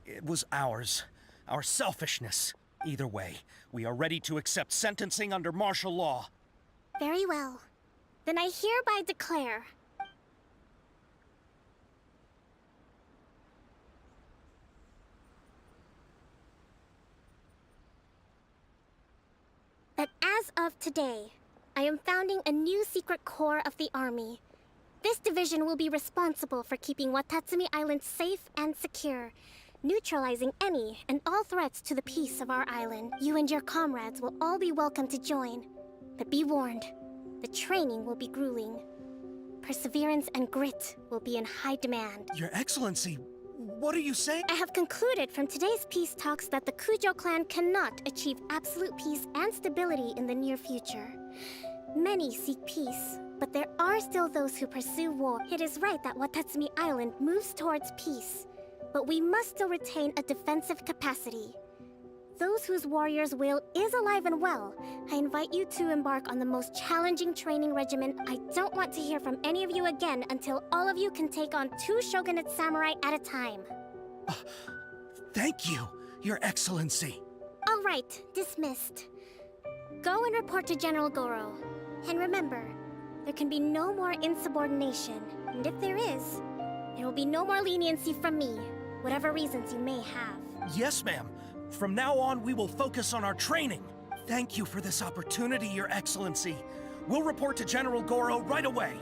It was ours. Our selfishness. Either way, we are ready to accept sentencing under martial law. Very well. Then I hereby declare that as of today, I am founding a new secret corps of the army. This division will be responsible for keeping Watatsumi Island safe and secure, neutralizing any and all threats to the peace of our island. You and your comrades will all be welcome to join. But be warned, the training will be grueling. Perseverance and grit will be in high demand. Your Excellency, what are you saying? I have concluded from today's peace talks that the Kujo clan cannot achieve absolute peace and stability in the near future. Many seek peace, but there are still those who pursue war. It is right that Watatsumi Island moves towards peace, but we must still retain a defensive capacity. Those whose warrior's will is alive and well, I invite you to embark on the most challenging training regimen. I don't want to hear from any of you again until all of you can take on 2 shogunate samurai at a time. Thank you, Your Excellency. All right, dismissed. Go and report to General Goro. And remember, there can be no more insubordination. And if there is, there will be no more leniency from me, whatever reasons you may have. Yes, ma'am. From now on, we will focus on our training. Thank you for this opportunity, Your Excellency. We'll report to General Goro right away.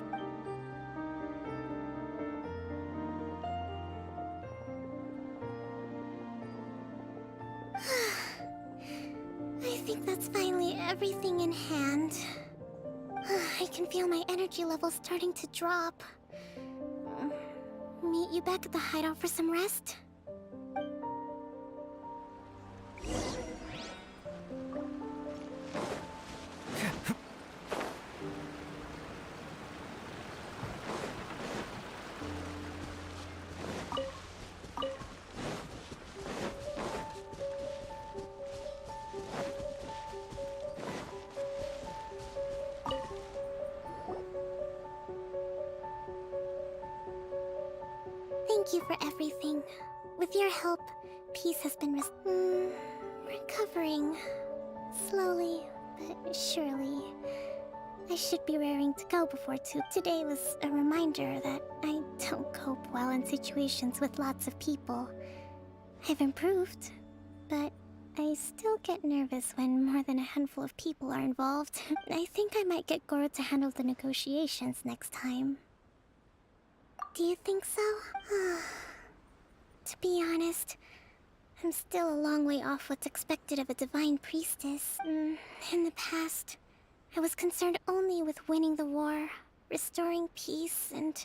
I think that's finally everything in hand. I can feel my energy levels starting to drop. Meet you back at the hideout for some rest? Thank you for everything. With your help, peace has been recovering. Slowly, but surely. I should be raring to go before 2. Today was a reminder that I don't cope well in situations with lots of people. I've improved, but I still get nervous when more than a handful of people are involved. I think I might get Goro to handle the negotiations next time. Do you think so? To be honest, I'm still a long way off what's expected of a divine priestess. In the past, I was concerned only with winning the war, restoring peace, and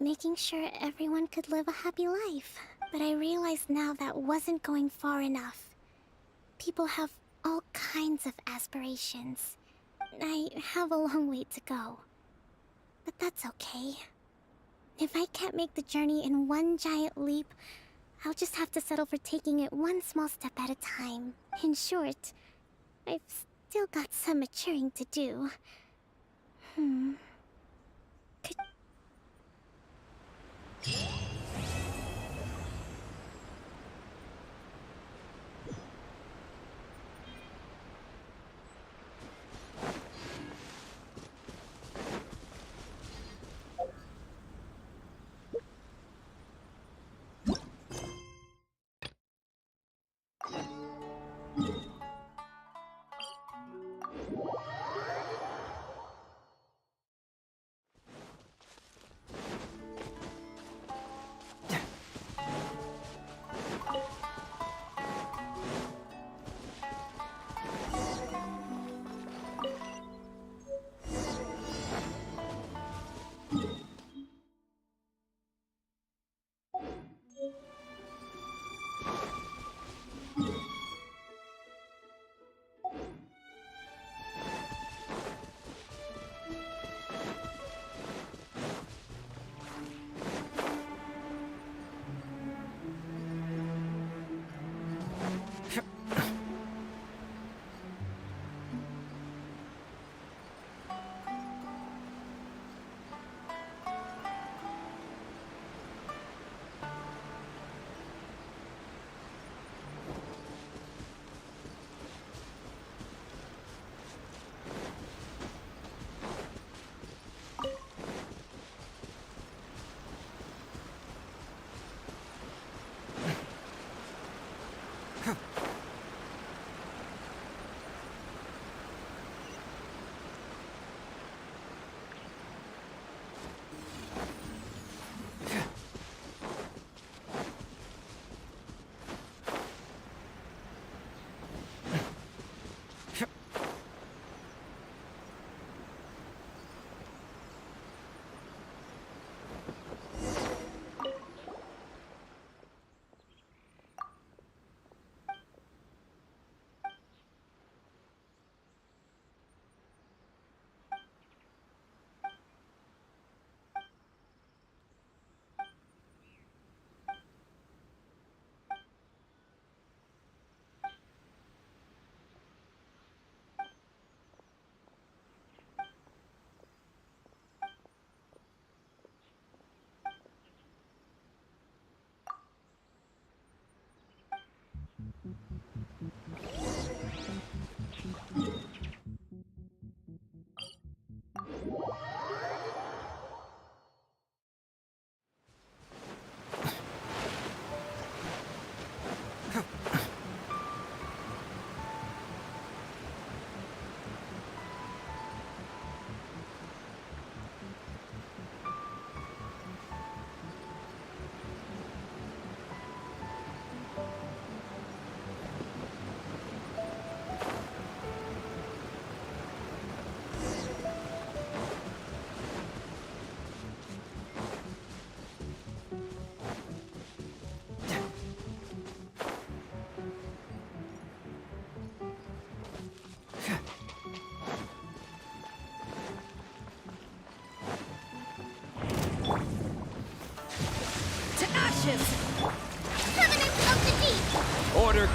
making sure everyone could live a happy life. But I realize now that wasn't going far enough. People have all kinds of aspirations. I have a long way to go. But that's okay. If I can't make the journey in one giant leap, I'll just have to settle for taking it one small step at a time. In short, I've still got some maturing to do.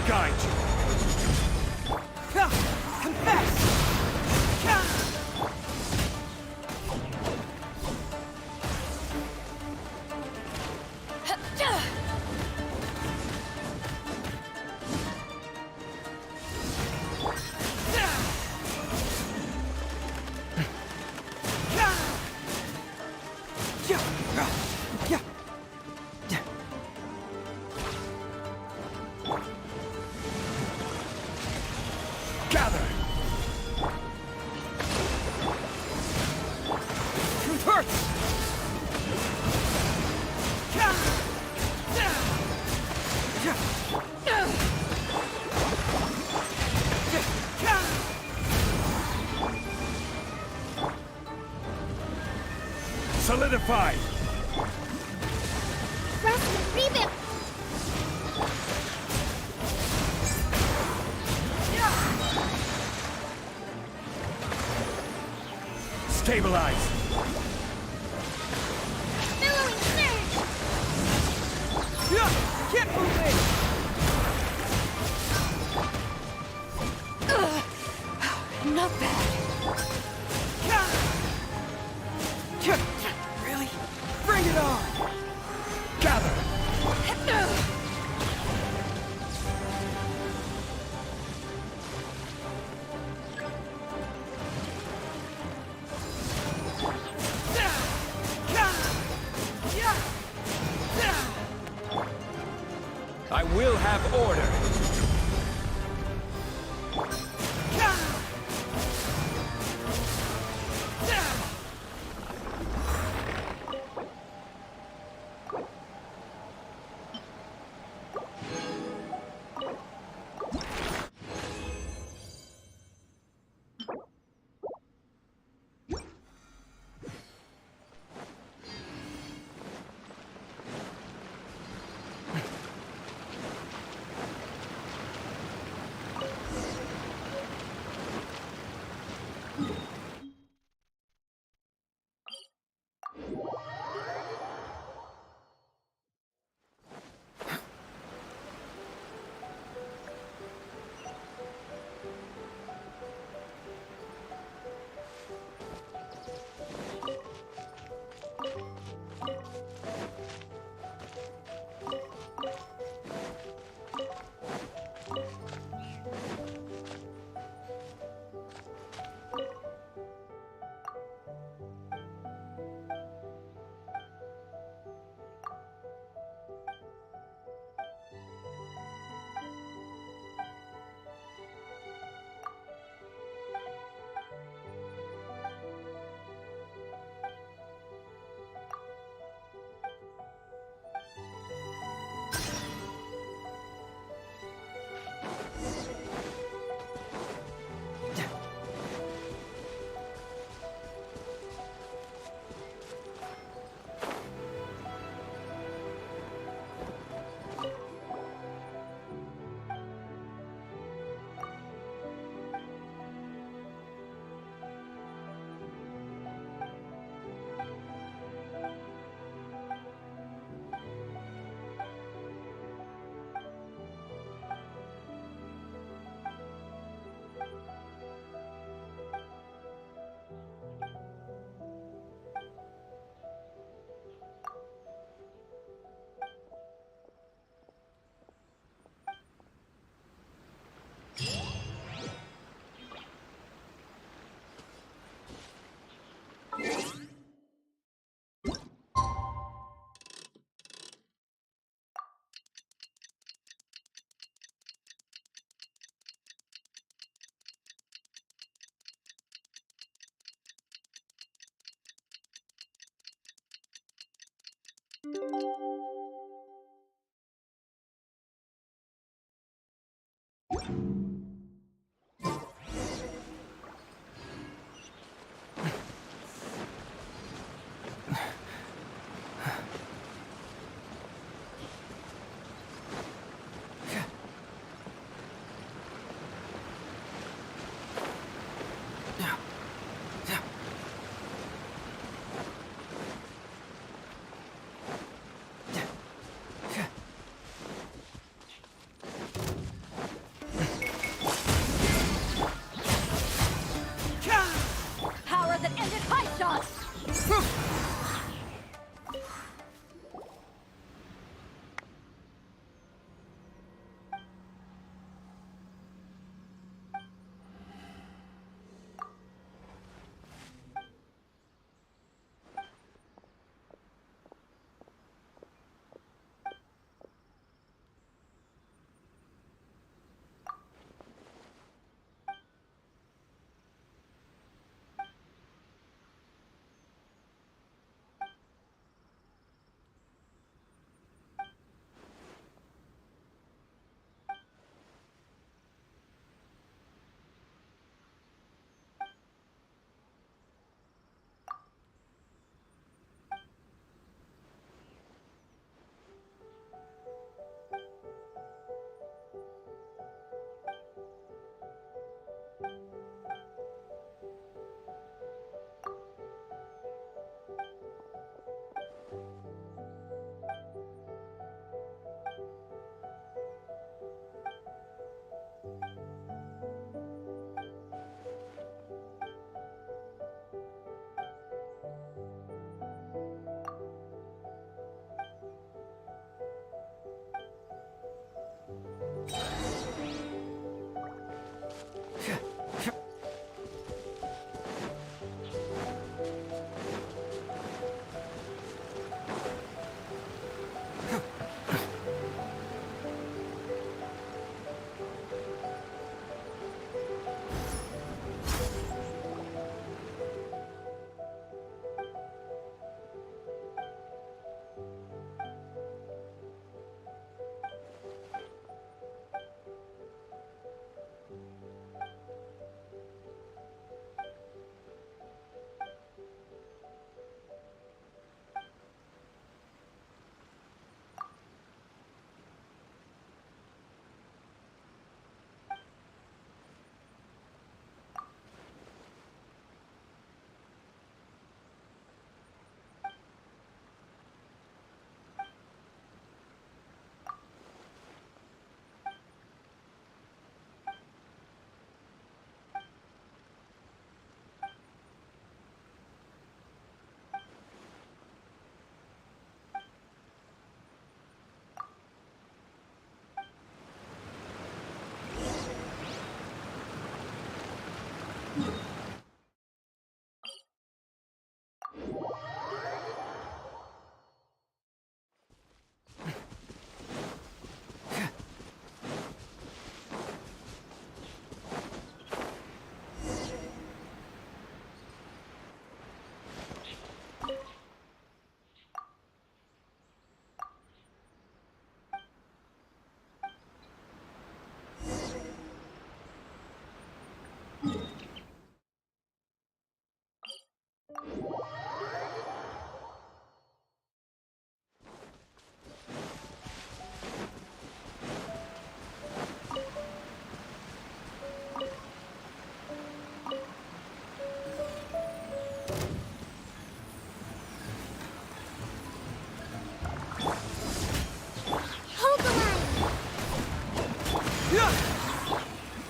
guide you. Confess! Gather! Truth hurts! Solidified! Rest, revamp! Stabilize! Billowing surge! Can't move me! Not bad. Really? Bring it on! Gather! I will have order!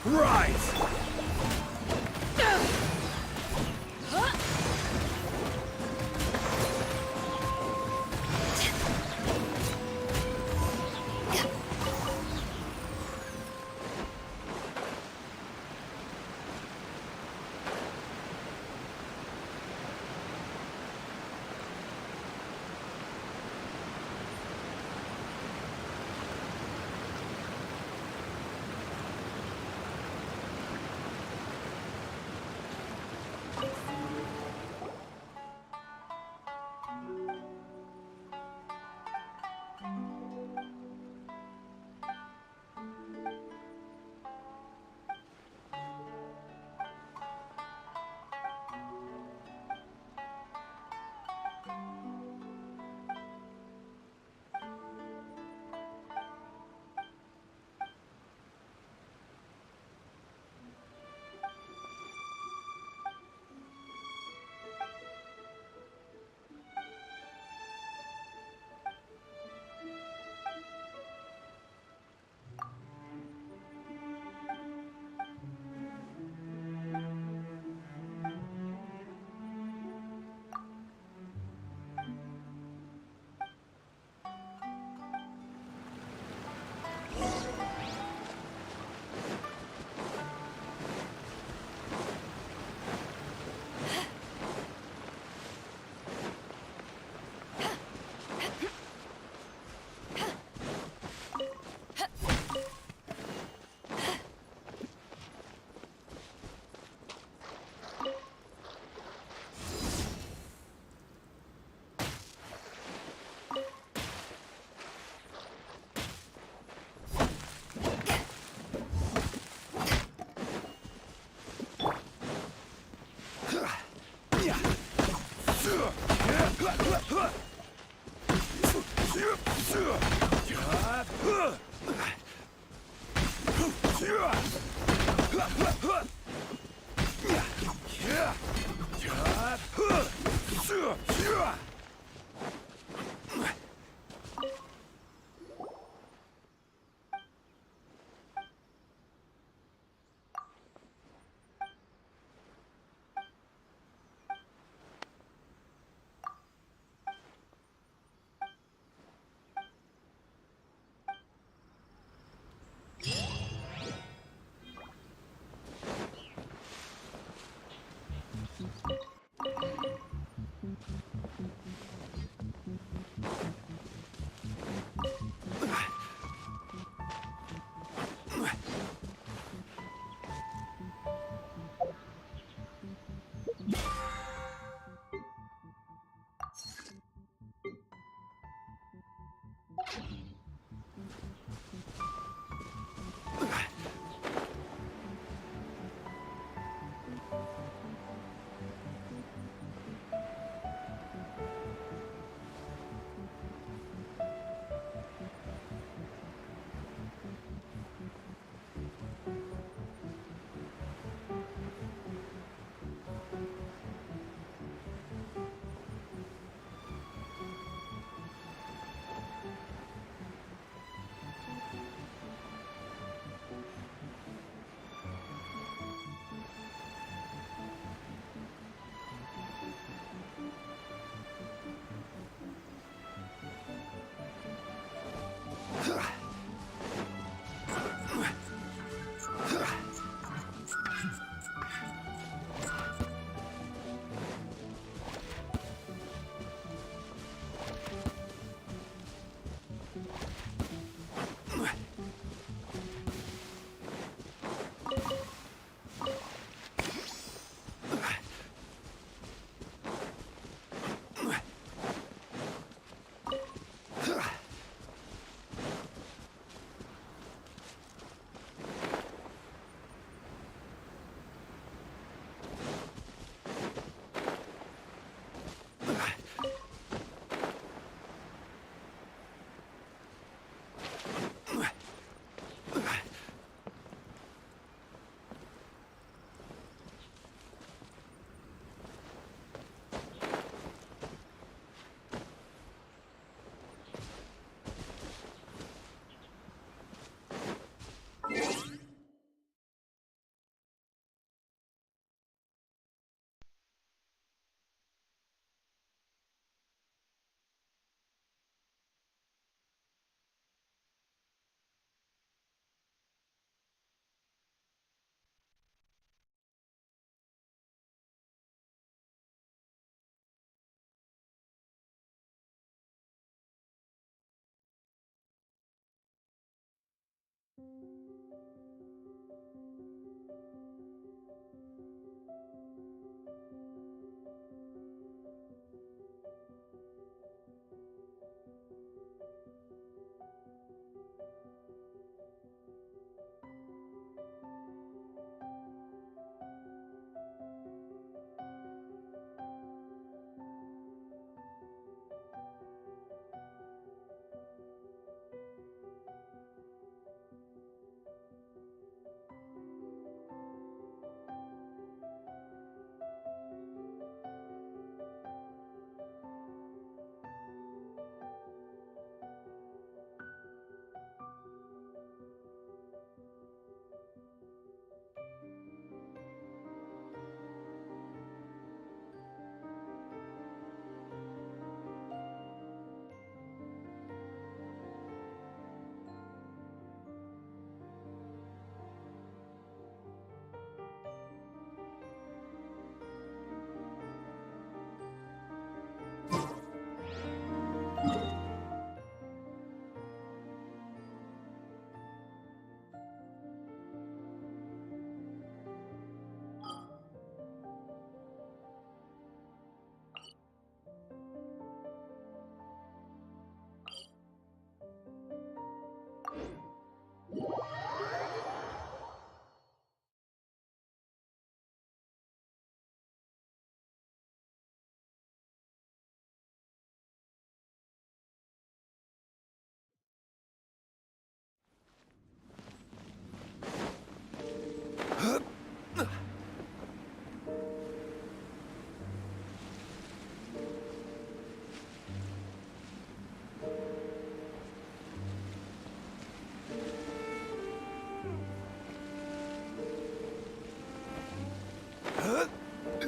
Rise!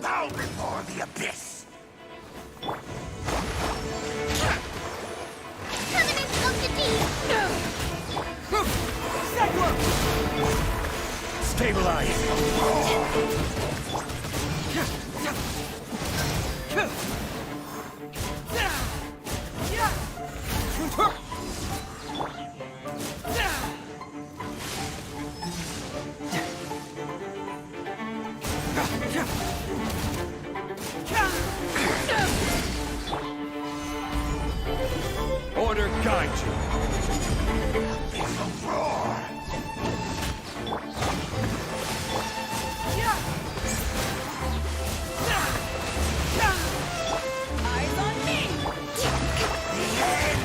Bow before the abyss! Stabilize! Order guide you. It's a roar. Eyes on me! The end.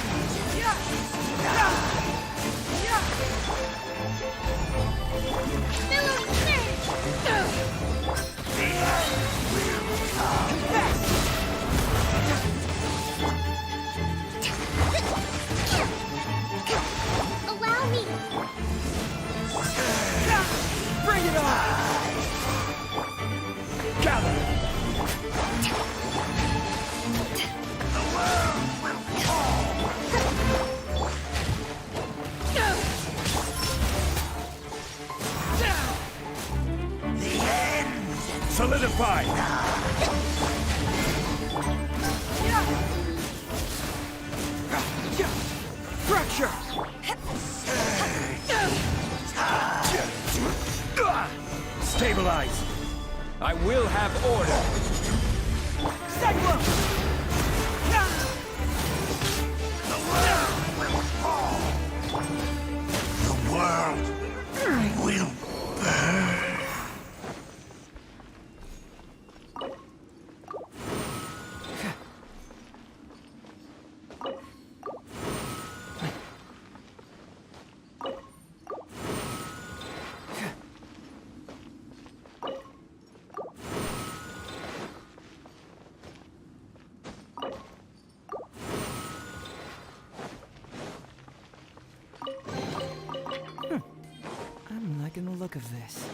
Billowing surge! The end will come. Allow me! Bring it on! Gather. The world will fall. The end. Solidify. Fracture! Stabilize. I will have order. Cyclone! The world will fall. The world will burn. I'm liking the look of this.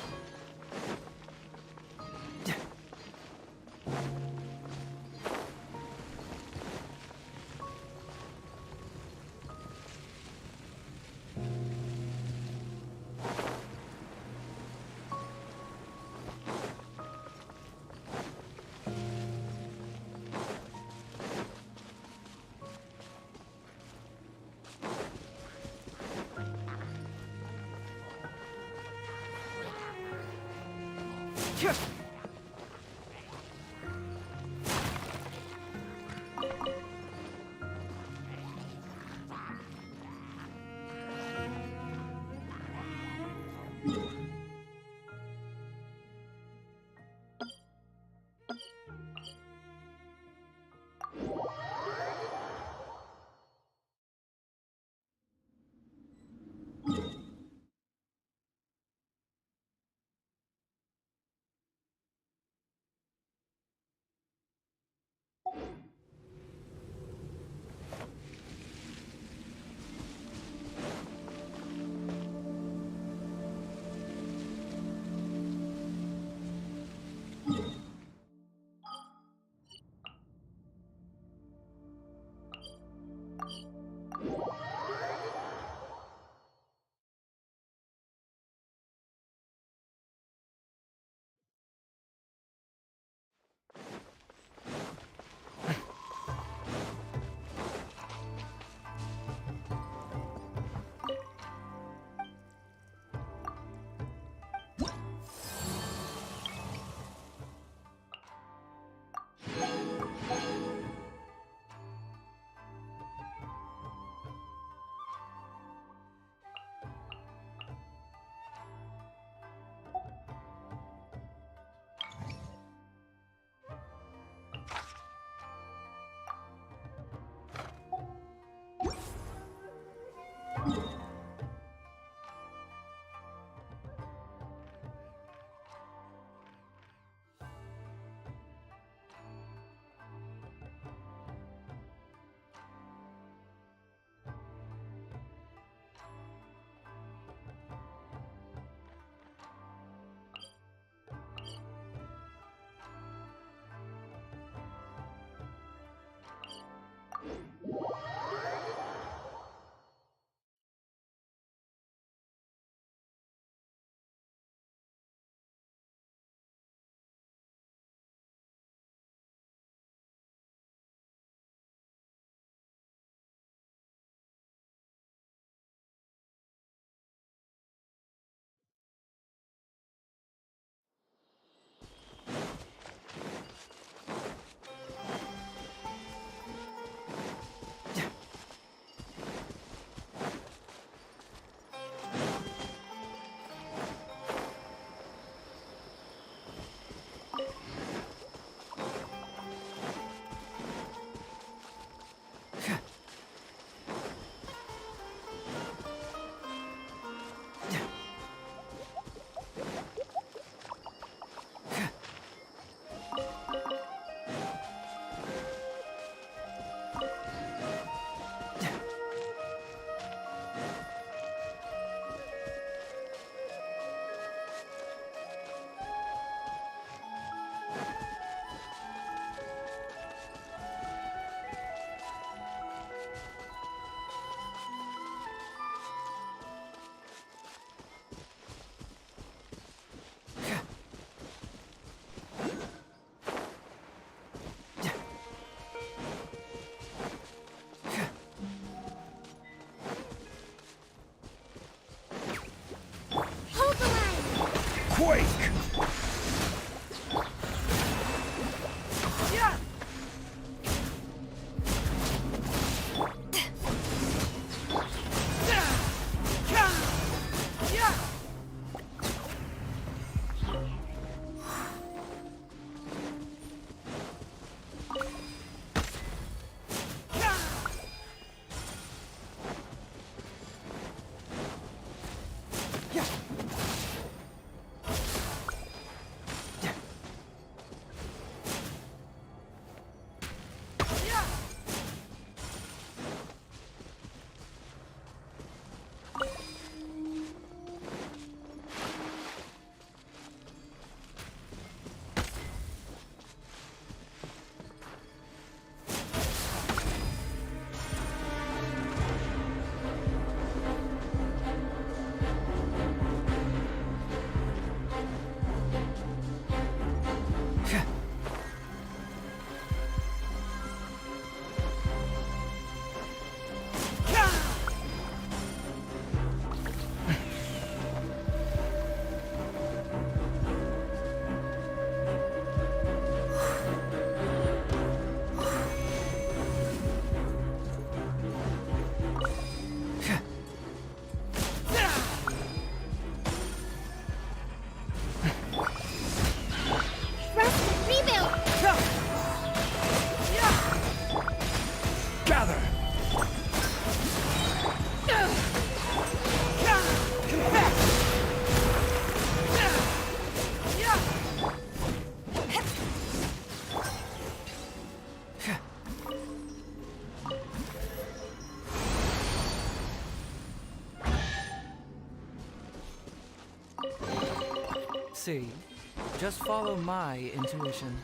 see. Just follow my intuition.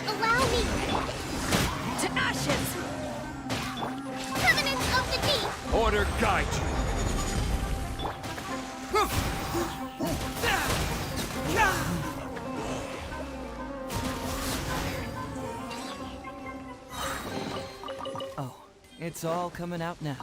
Allow me to ashes! Permanence of the deep! Order guide you. Oh, it's all coming out now.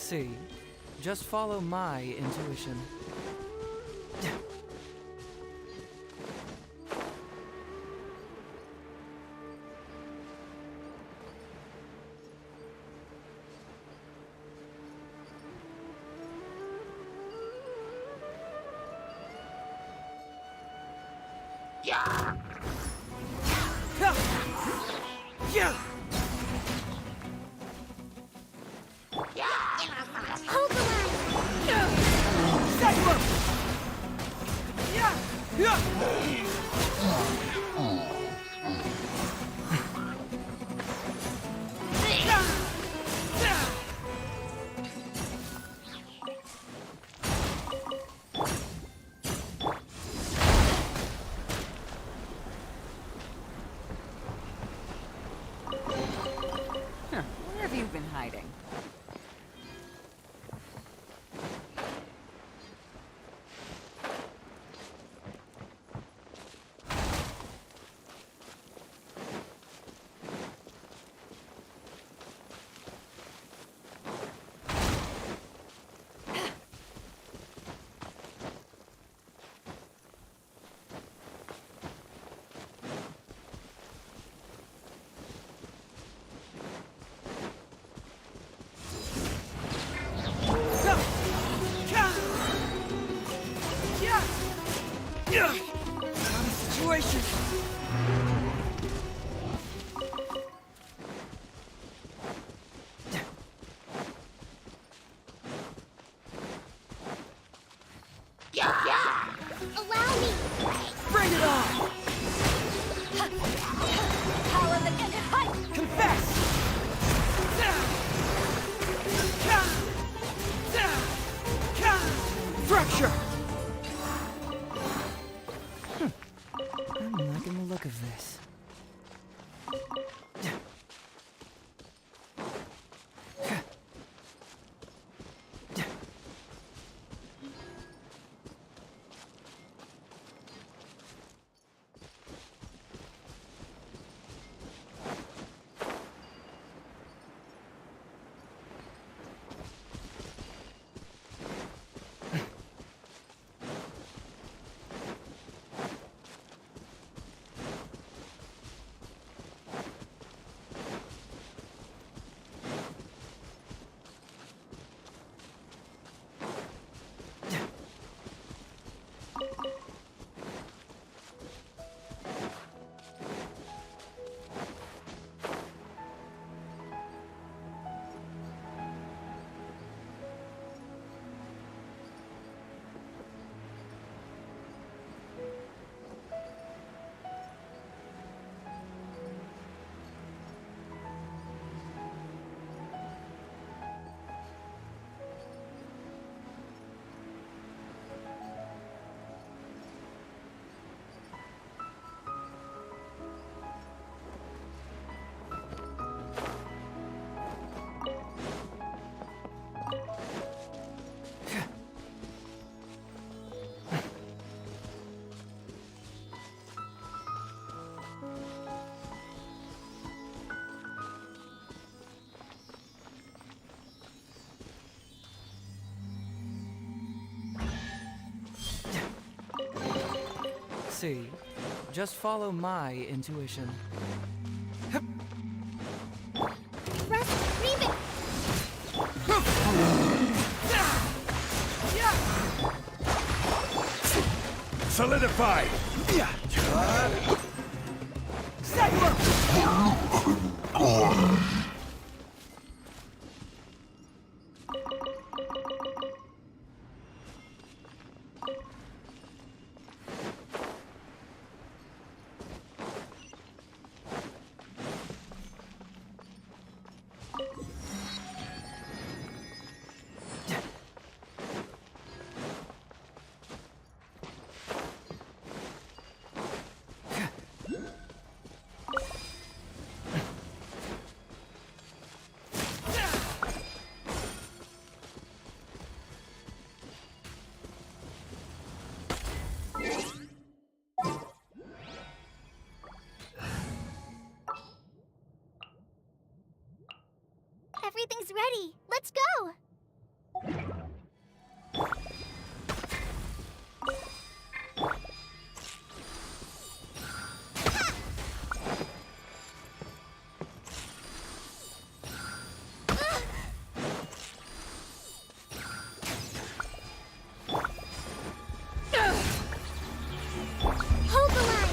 See, just follow my intuition. Hold the Where have you been hiding? Situation! Allow me! Bring it on! Power that can fight! Confess! Fracture! I'm liking the look of this. See, just follow my intuition. Rest, leave it! Solidified! Everything's ready. Let's go! Hold the line!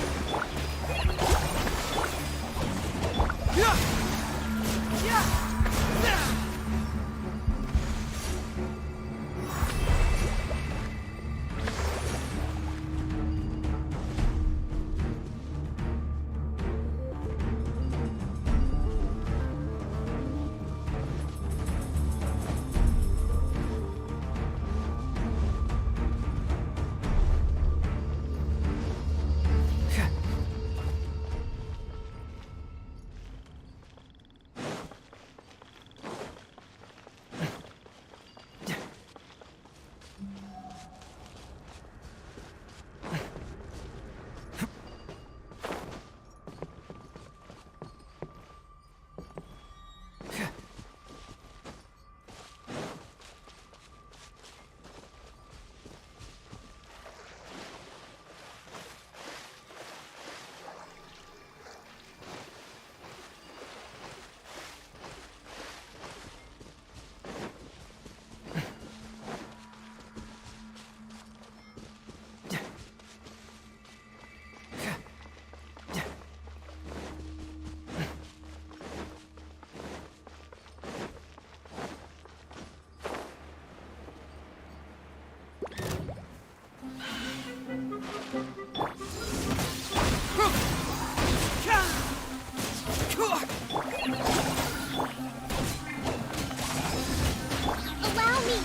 Allow me!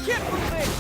Get moving!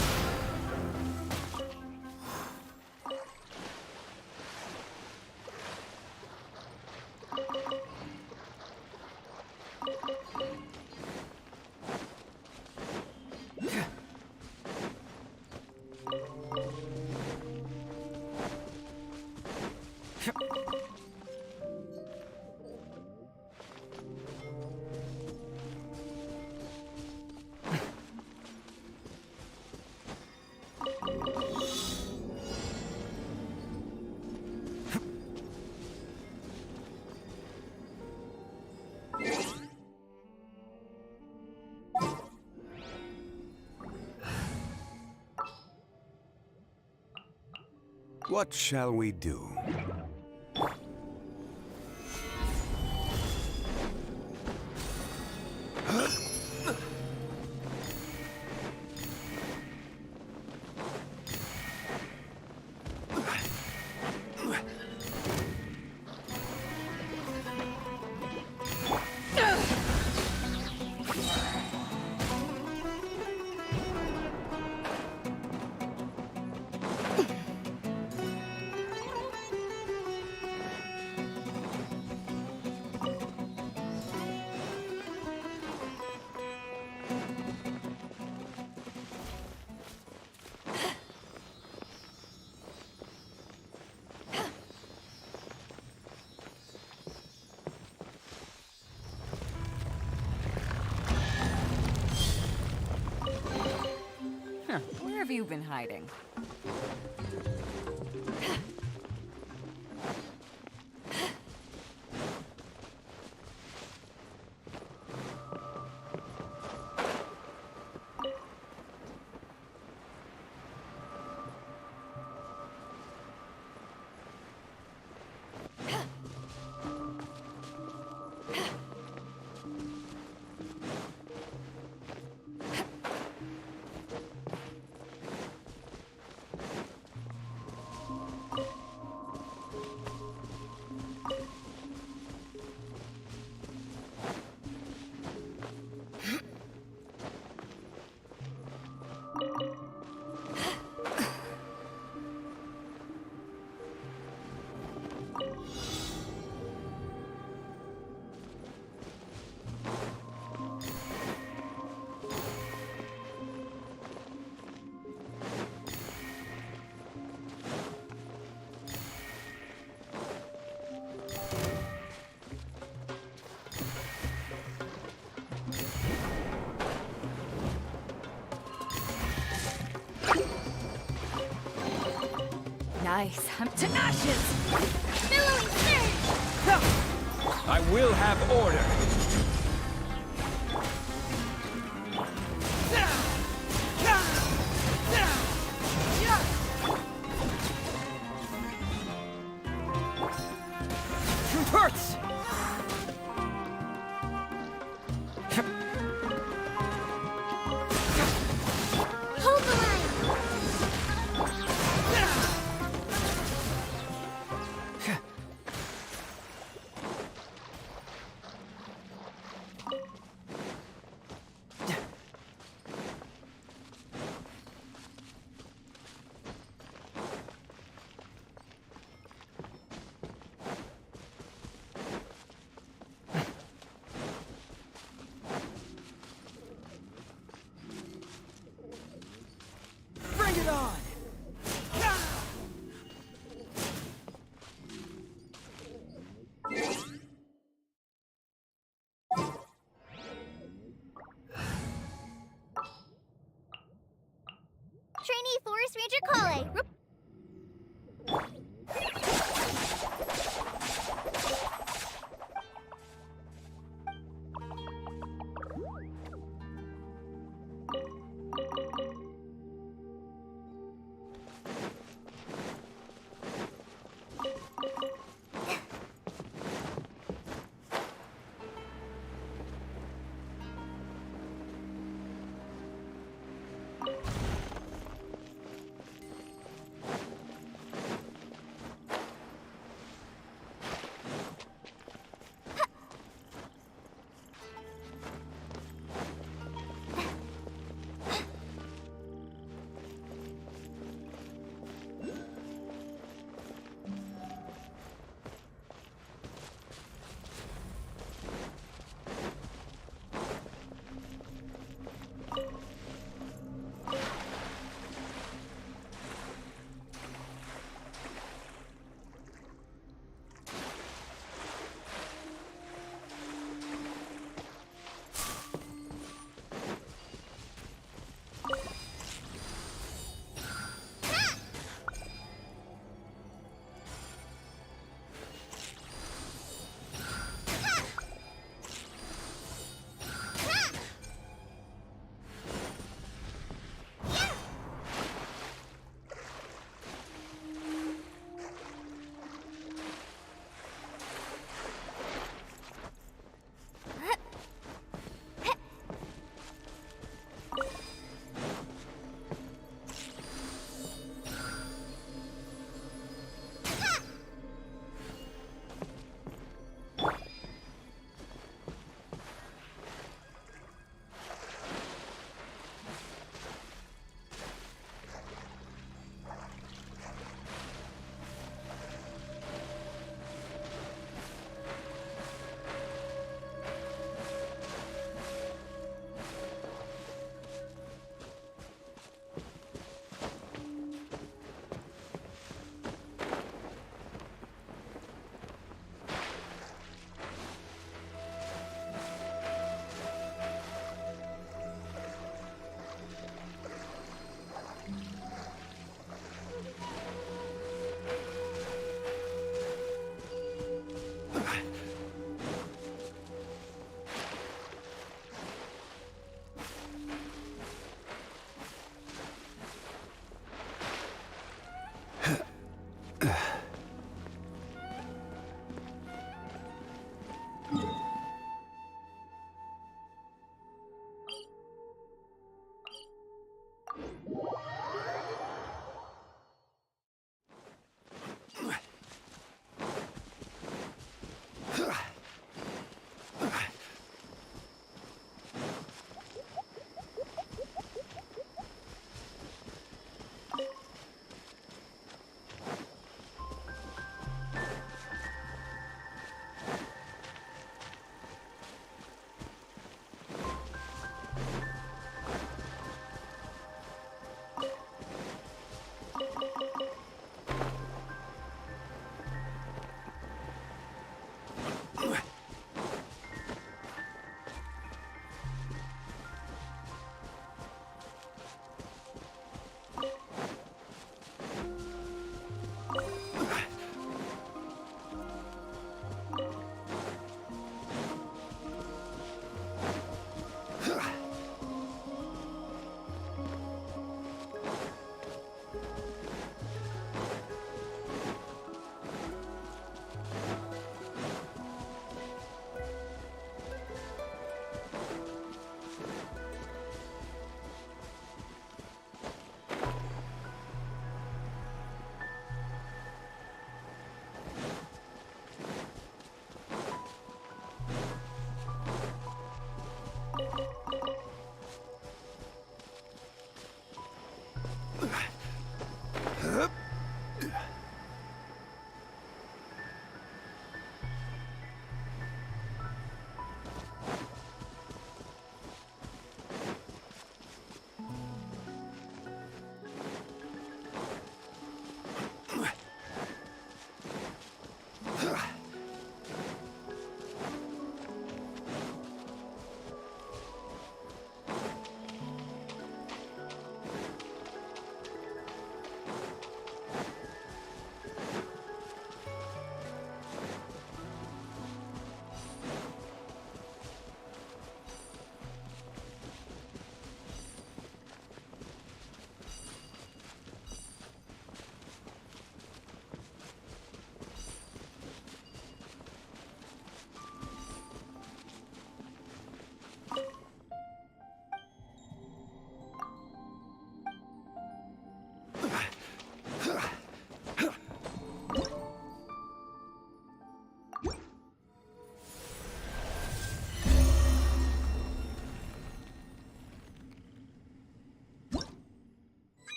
What shall we do? Where have you been hiding? Nice. I'm to ashes! Billowing surge! I will have order. Hurts! Hold the line! Bring it on! Trainee Forest Ranger Kale.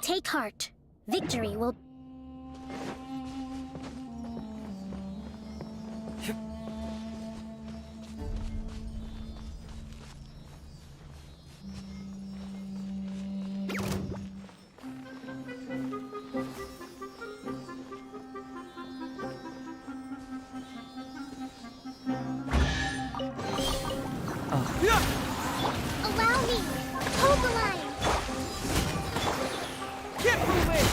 Take heart. Victory will... Allow me! Hold the line! Get moving!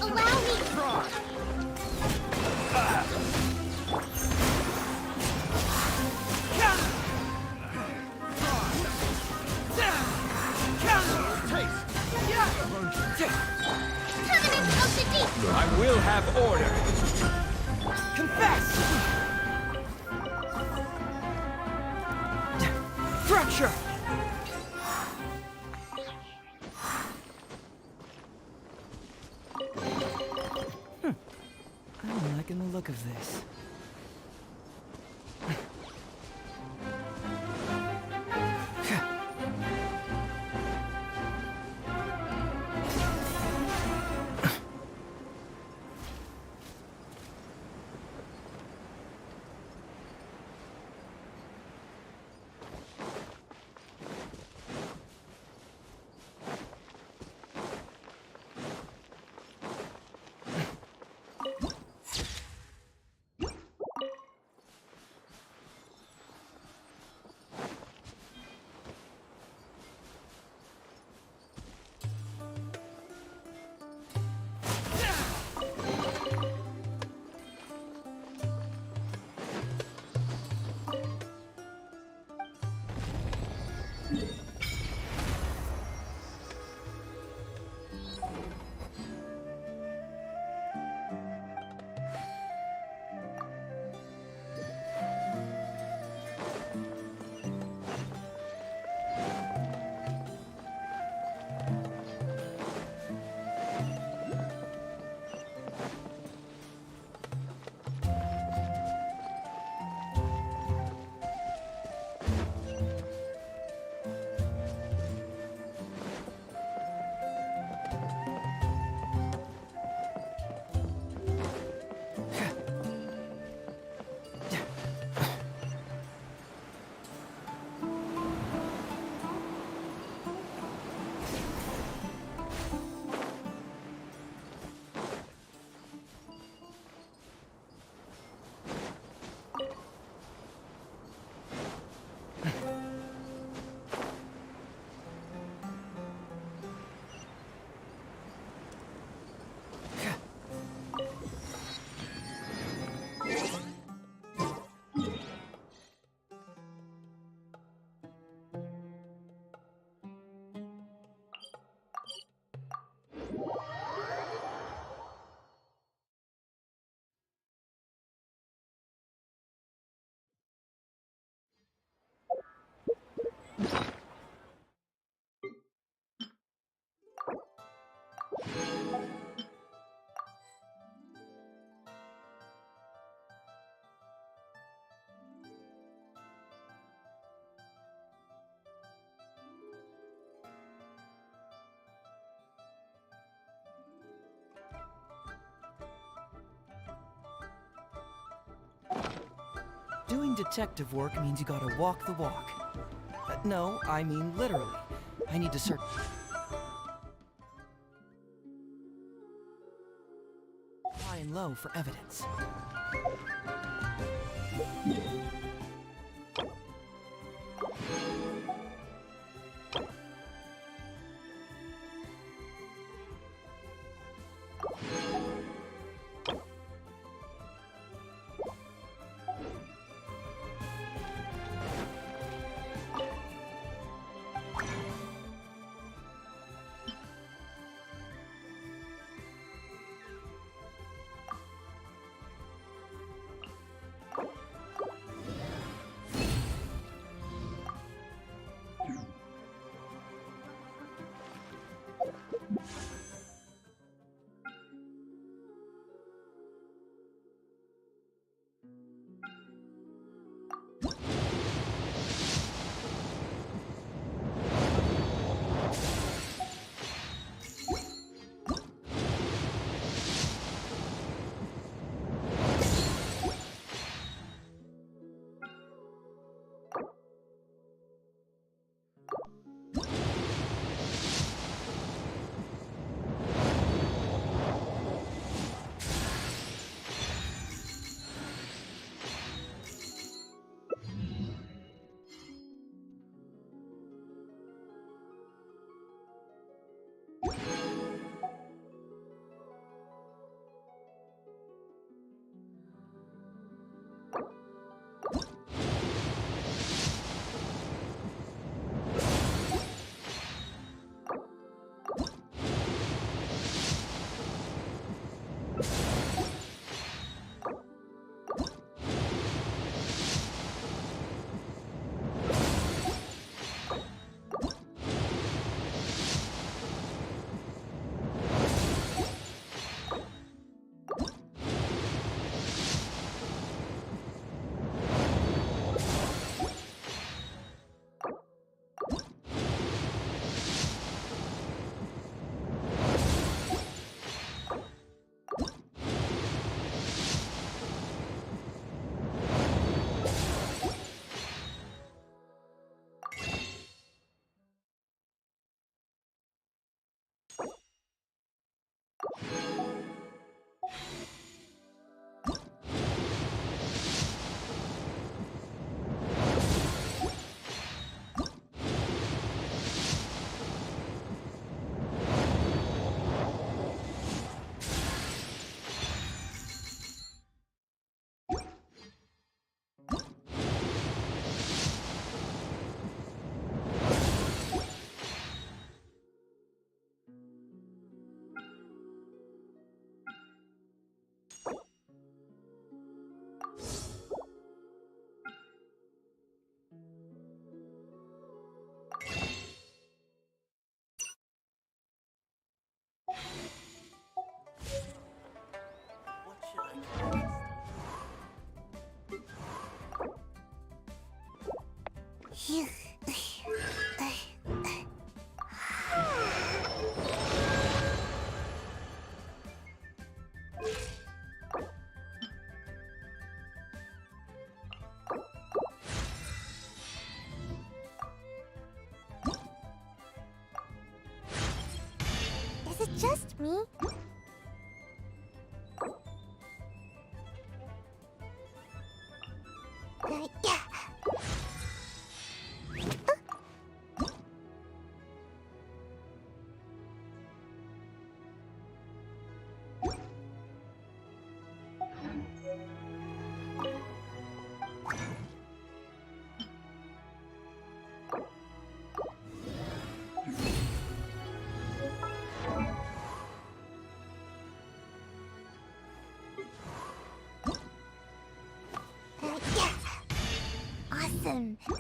Allow me! Covenant of the Deep! I will have order. Confess! Fracture! I'm liking the look of this. Doing detective work means you gotta walk the walk. No, I mean literally. I need to search high and low for evidence. Is it just me? Yeah. Yeah. Awesome. Phew.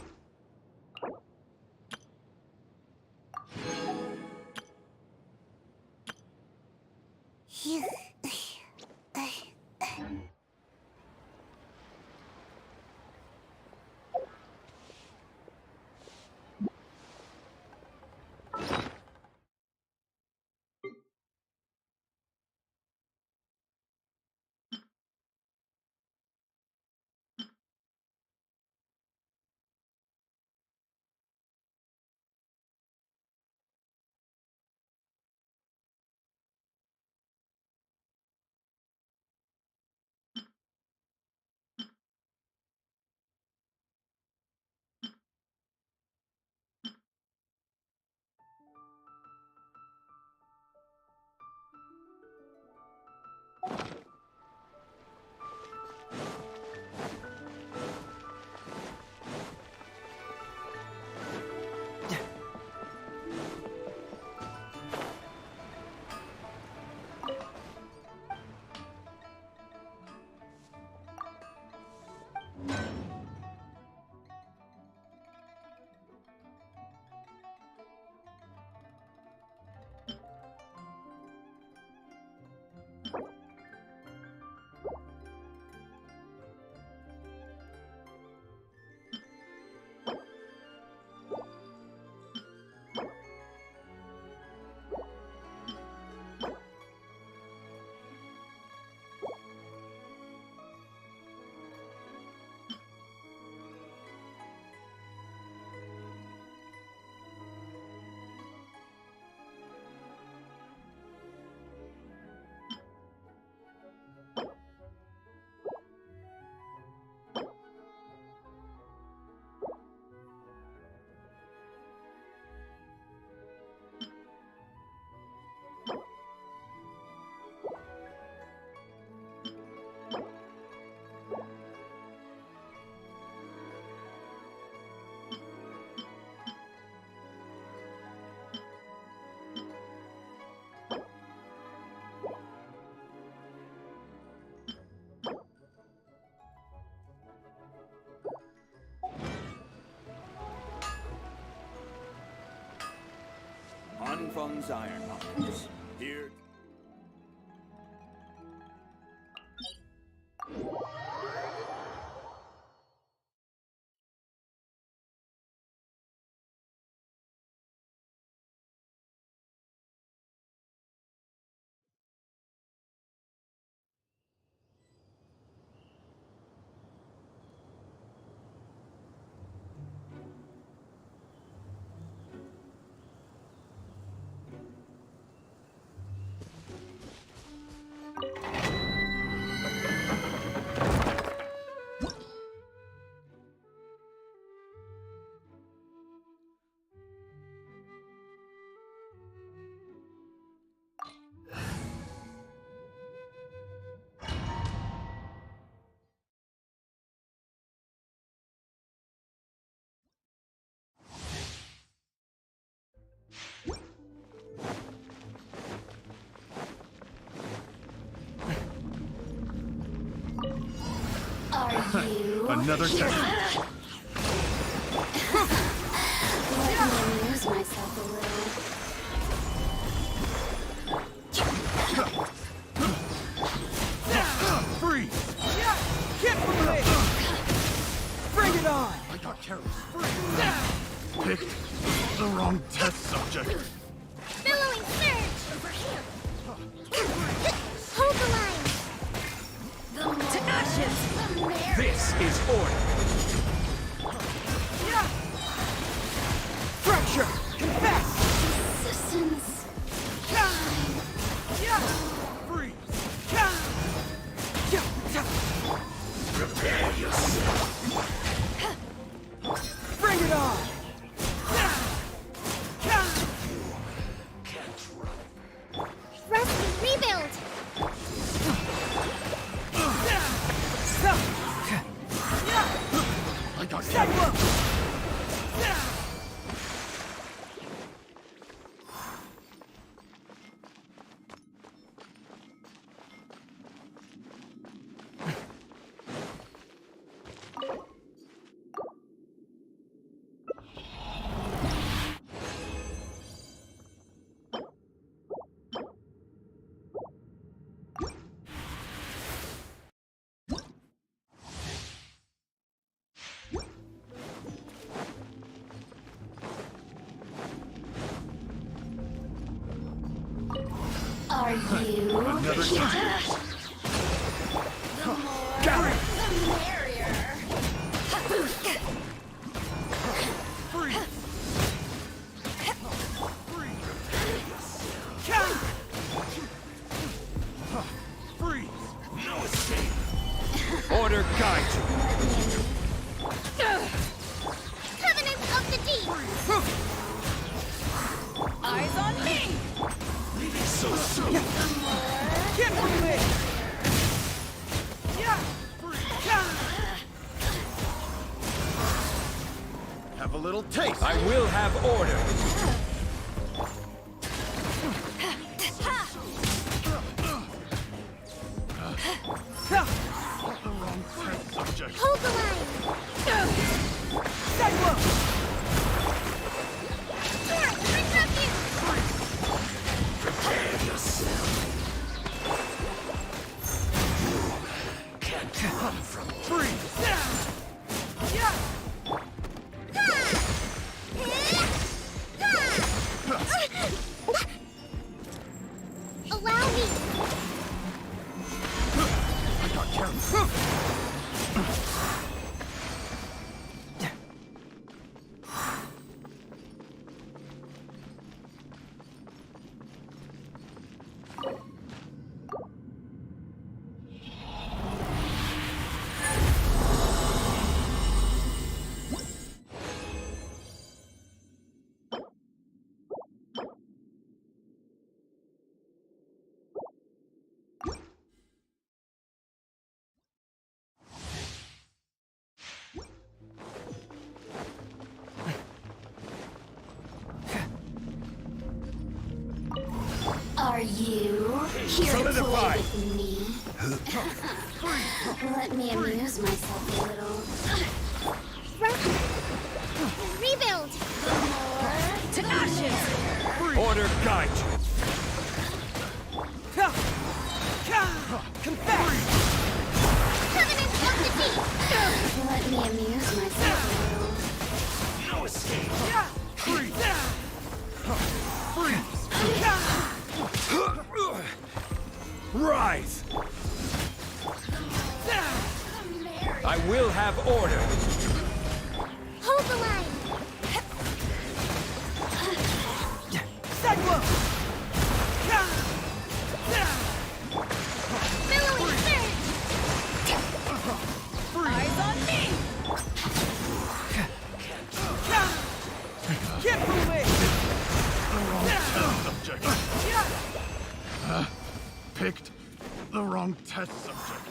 Fun's Ironmongers. Here. Another test. Let me amuse myself a little. Freeze! Get from me! Bring it on! I got careless. Picked the wrong test subject. Billowing surge! Over here! Hold the line! To ashes! This is order! Fracture! Confess! Resistance. Freeze! Prepare yourself! Bring it on! Rusty, rebuild! I got Cyclone! Are you? another test. The more, Got it. the merrier. Freeze! No escape! Order guide you! Covenant of the Deep! Eyes on me! So soon! Get from me! Have a little taste. I will have order. Hold the line! Cyclone! Sora, bring refuge! Prepare yourself. Can't run from freeze! Allow me! I got careless. Are you here to Solidify. play with me? Let me amuse myself a little. Rusty! Rebuild! The more, To ashes! Order guide you. Confess! Covenant of the Deep! let me amuse myself a little. No escape. Freeze! Freeze! Rise! I will have order. Hold the line! Cyclone! Billowing surge! Eyes on me! Get moving! Subject. Picked the wrong test subject.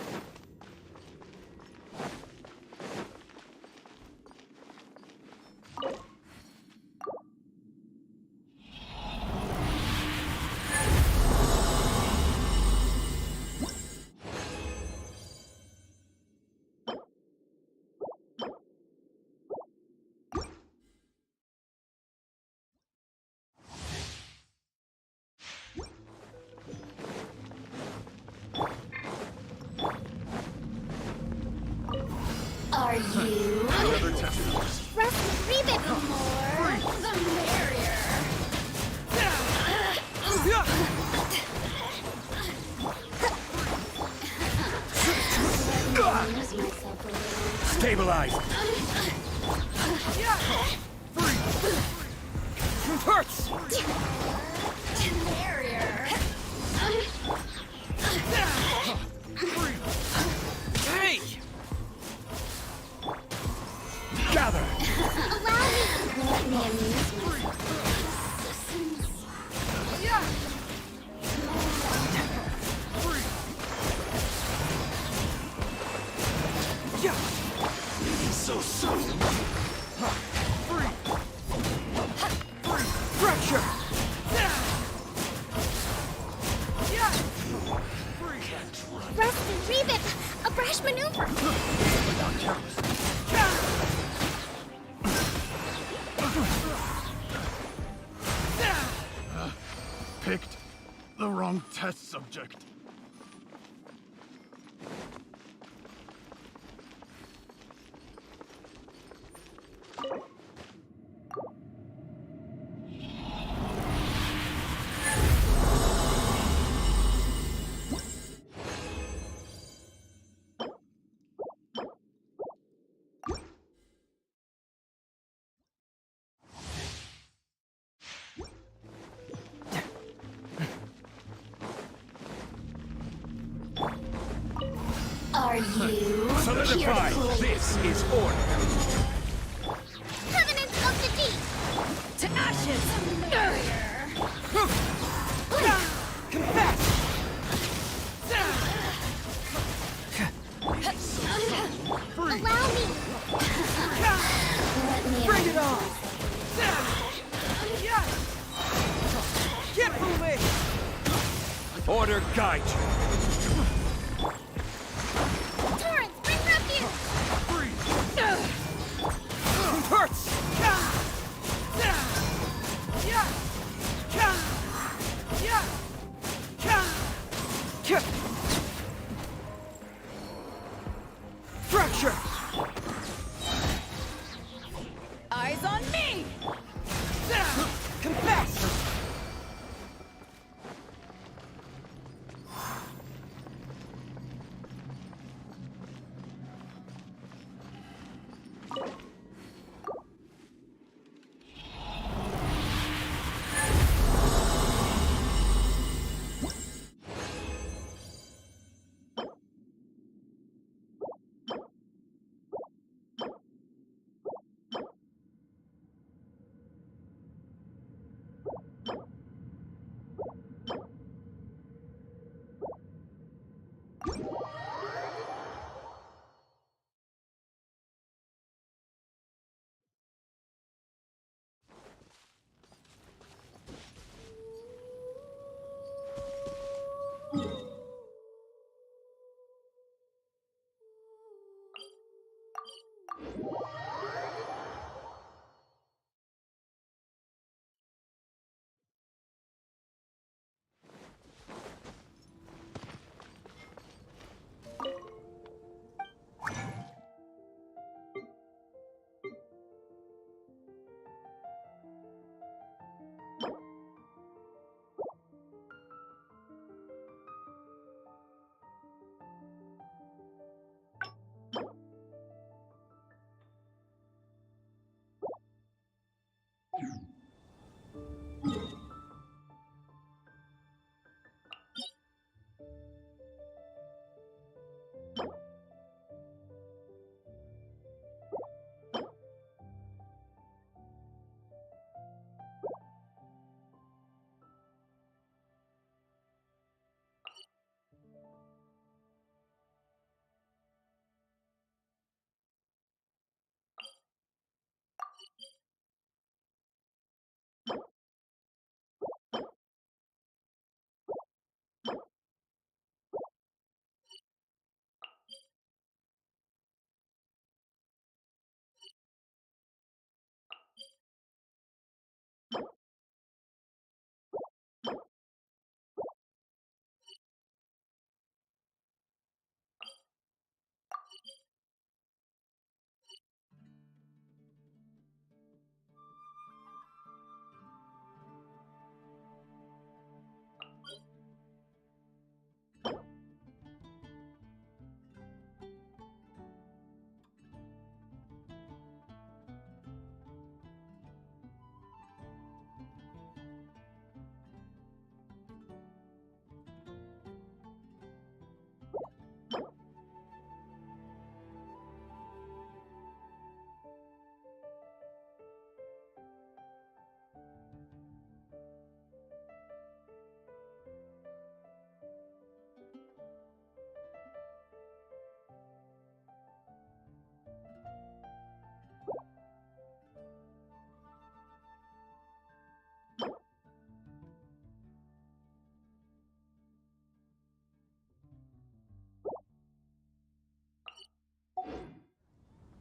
neutralized. Hurts! Hey! Gather! Allow me! Let me amuse myself. So soon! Fracture! Rest and revive! A brash maneuver! Picked the wrong test subject. Are you Solidify! This is order! Covenant of the Deep! To ashes! Confess! Allow me! Let me Bring it on! Get moving! Order guide you! Torrance, bring refuge! Hurts! Fracture! Eyes on me! Confess!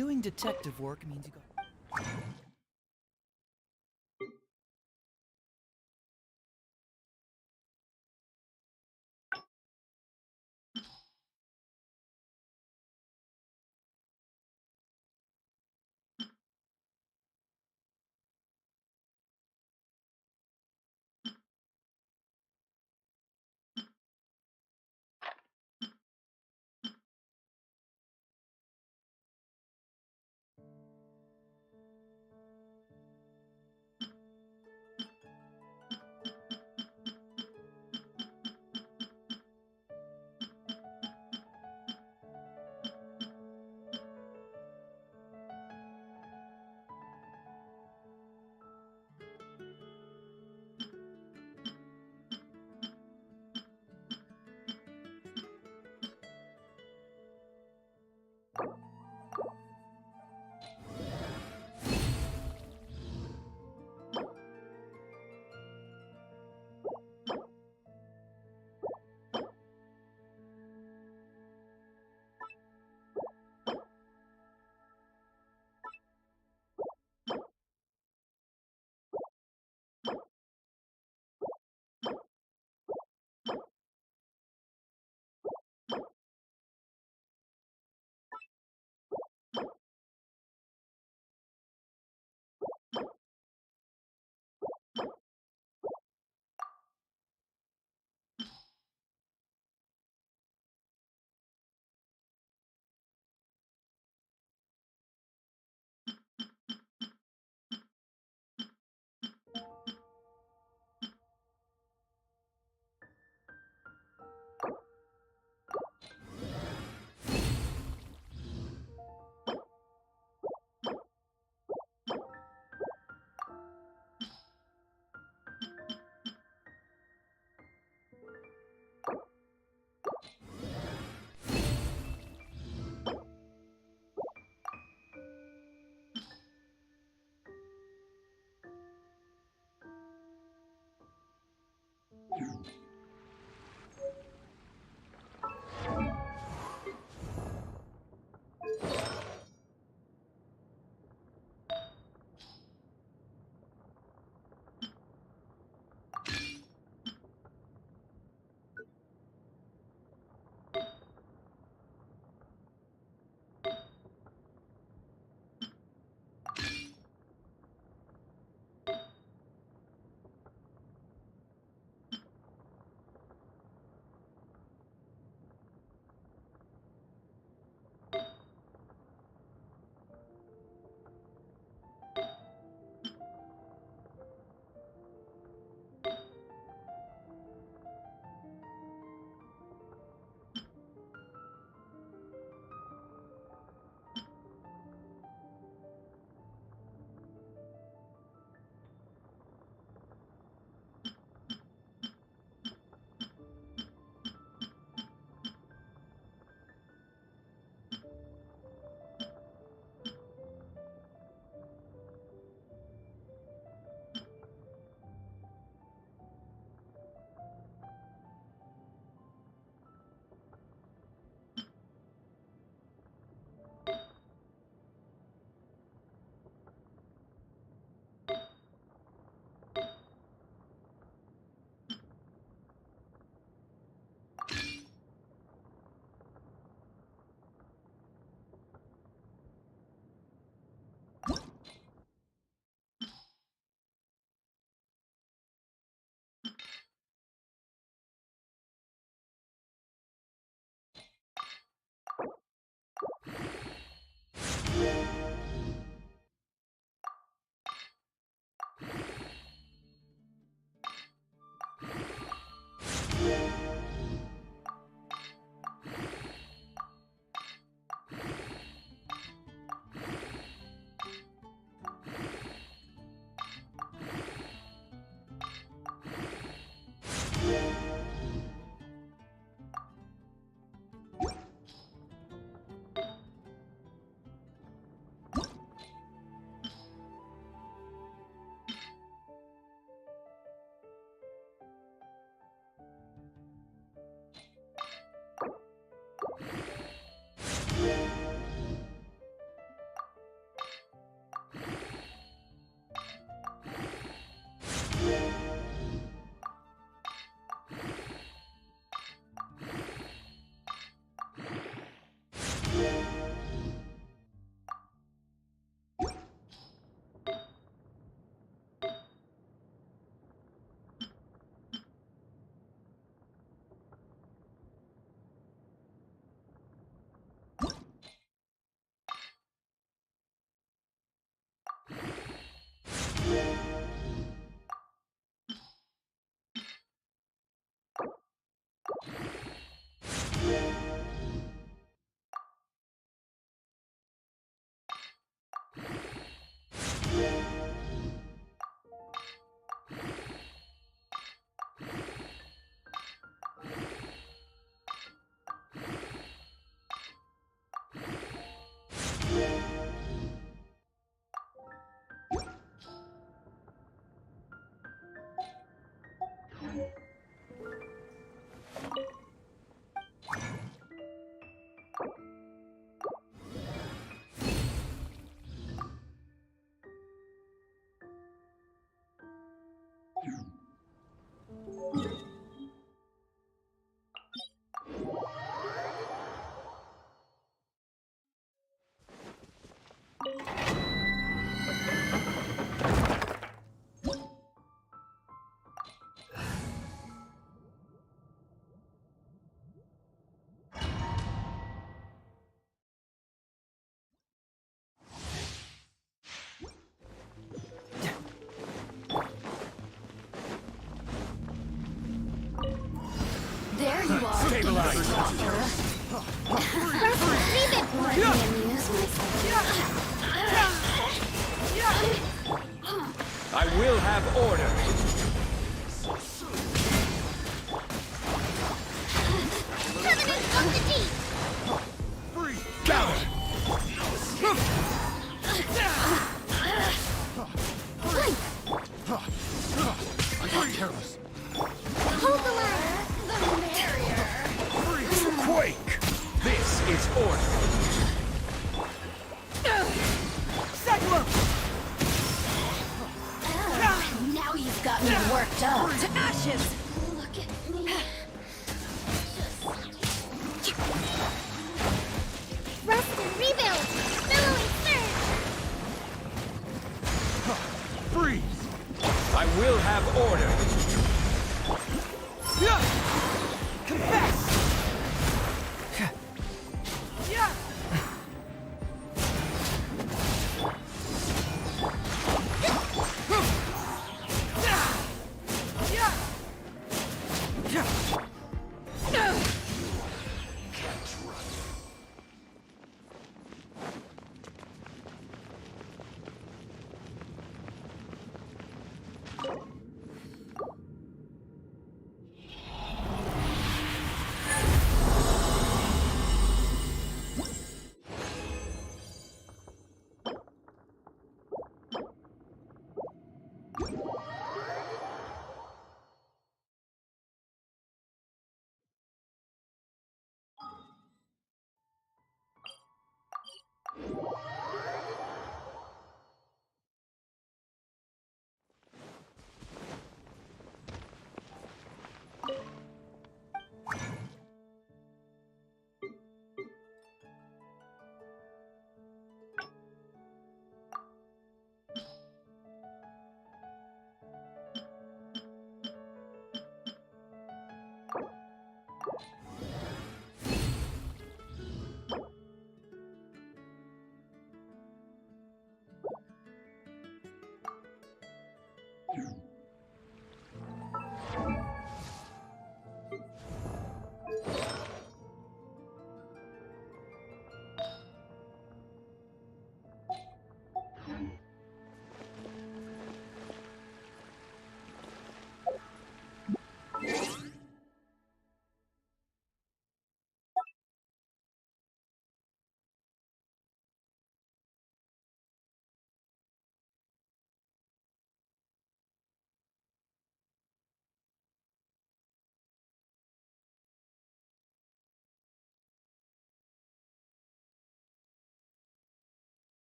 Doing detective work means you got... There you are. Stabilize. I will have order. Covenant of the Deep! Down. I'm careless. Hold the line! Quake. This is order. Cyclone! Now you've got me worked up. To ashes! Look at me. Rest and rebuild! Billowing surge! Freeze. I will have order. Confess!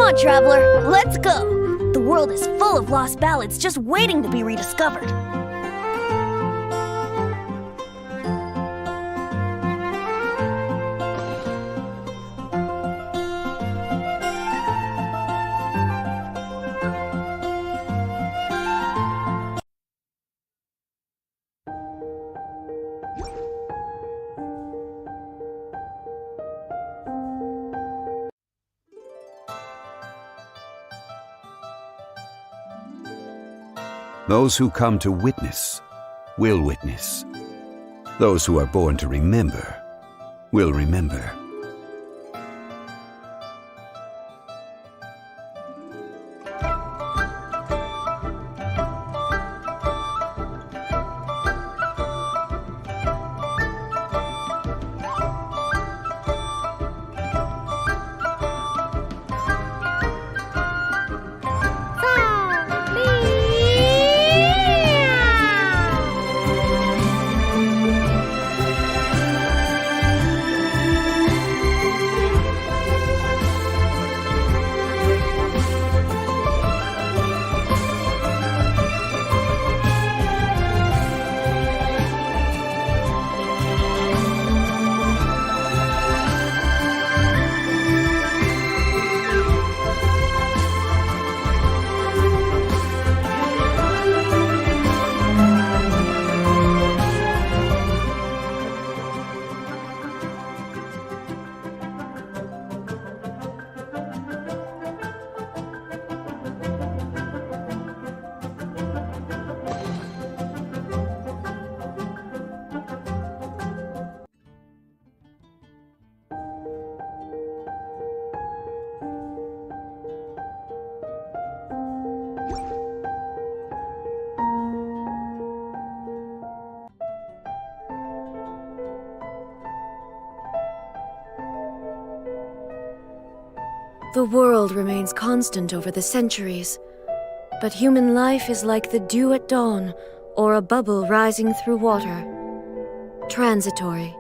on, traveler, let's go! The world is full of lost ballads just waiting to be rediscovered. Those who come to witness will witness. Those who are born to remember will remember. The world remains constant over the centuries, but human life is like the dew at dawn or a bubble rising through water. Transitory.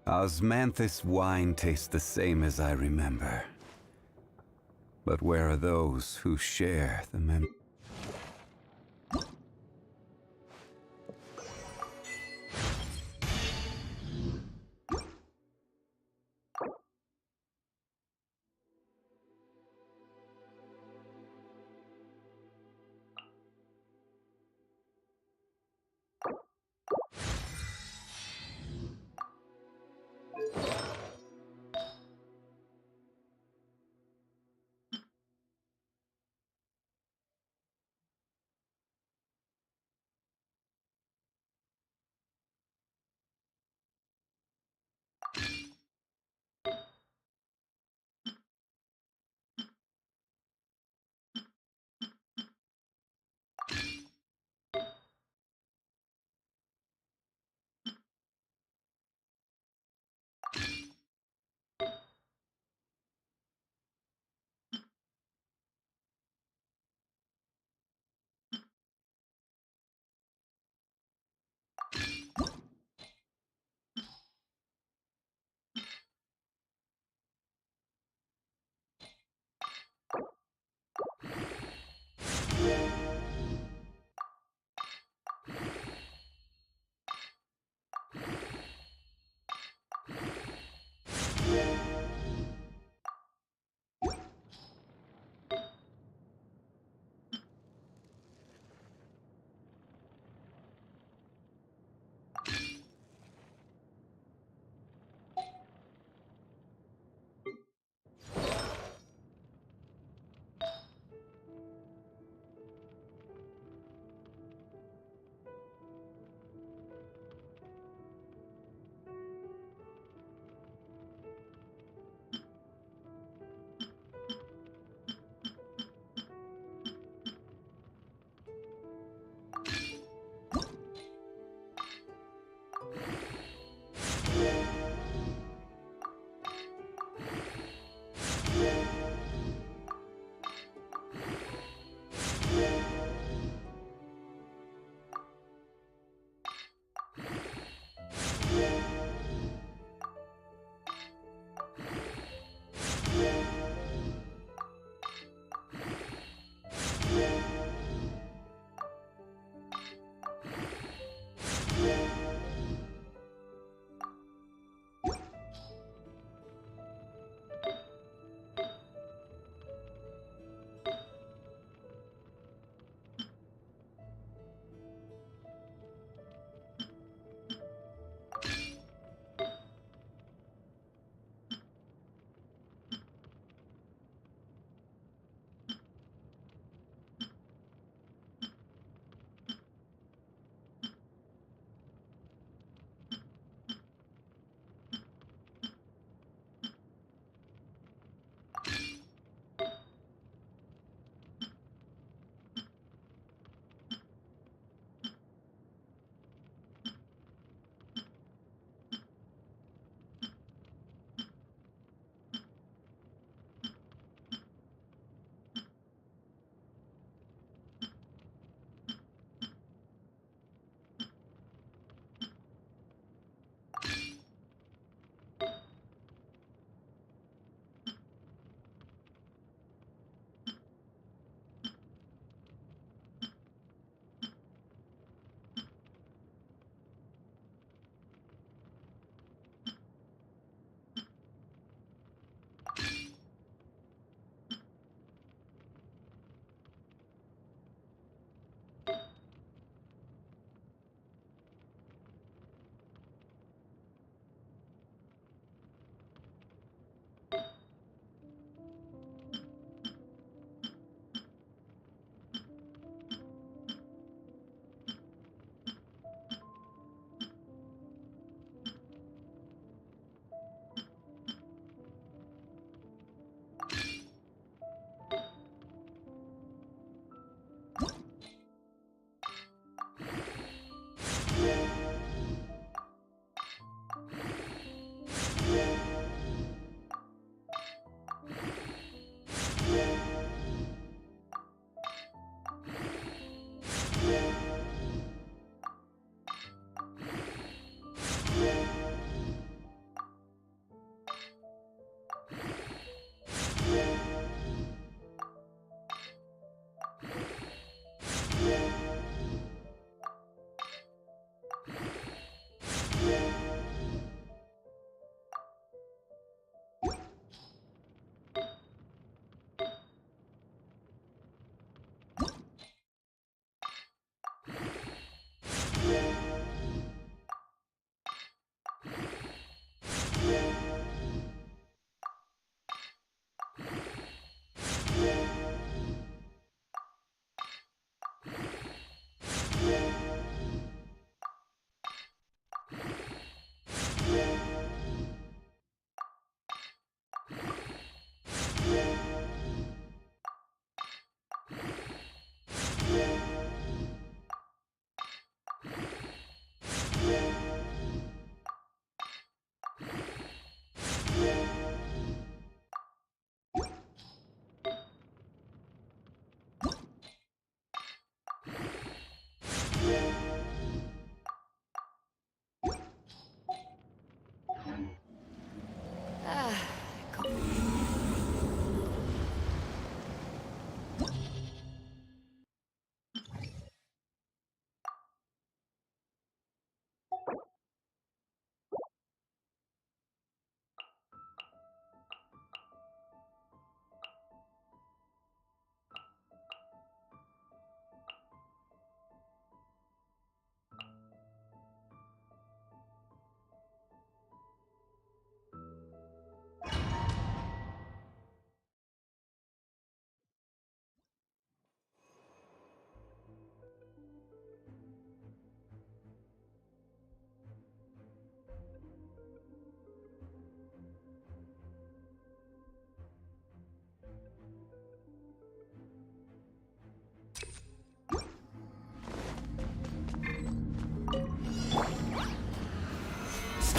Osmanthus wine tastes the same as I remember. But where are those who share the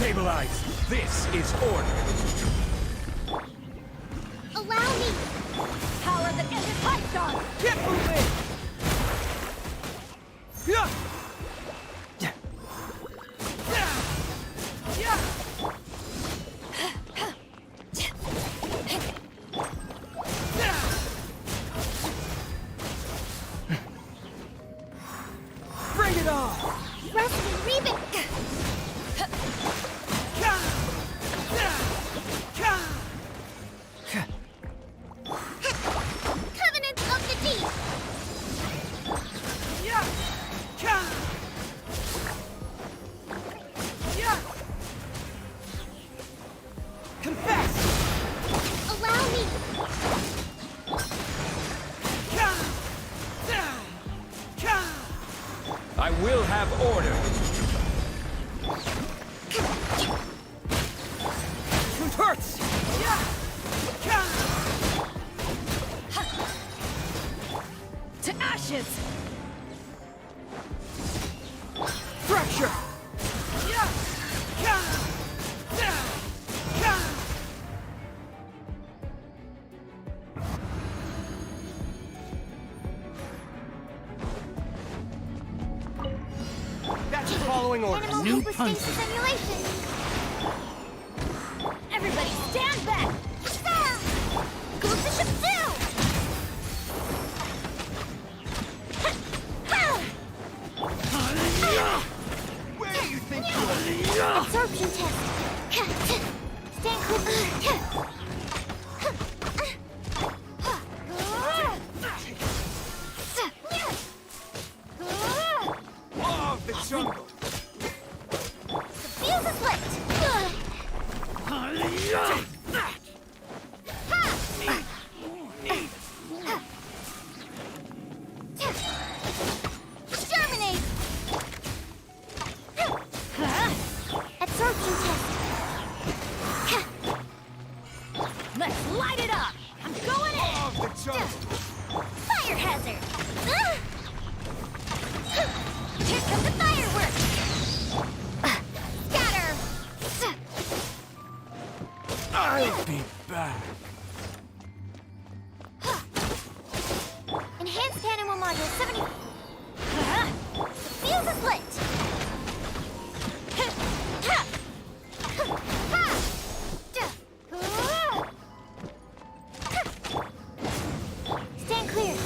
Stabilize. This is order. Allow me. Power that isn't light on! Get moving! Yeah! Bring it on! Rest and rebuild. Covenant of the Deep. Confess! Allow me. I will have order. It hurts! To ashes! Fracture! That's following orders. Animal New hypostasis punches. simulation. Everybody stand back! Go to ship down. Where do you think you are? Absorption test. Stand clear. Law of the jungle! The fuse is lit. Germinate. Absorption test. Let's light it up! I'm going in! Law of the jungle! Fire hazard. Here come the fireworks. Scatter. I'll be back. Enhanced animal module 70. The fuse is lit. Stand clear.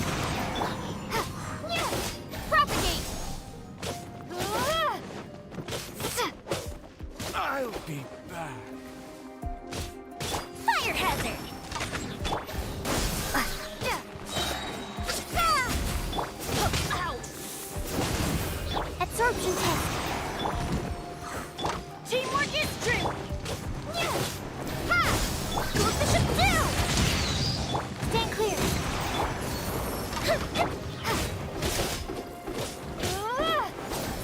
Propagate. I'll be back. Fire hazard. Absorption test. Teamwork is true. Go the ship down. Stand clear.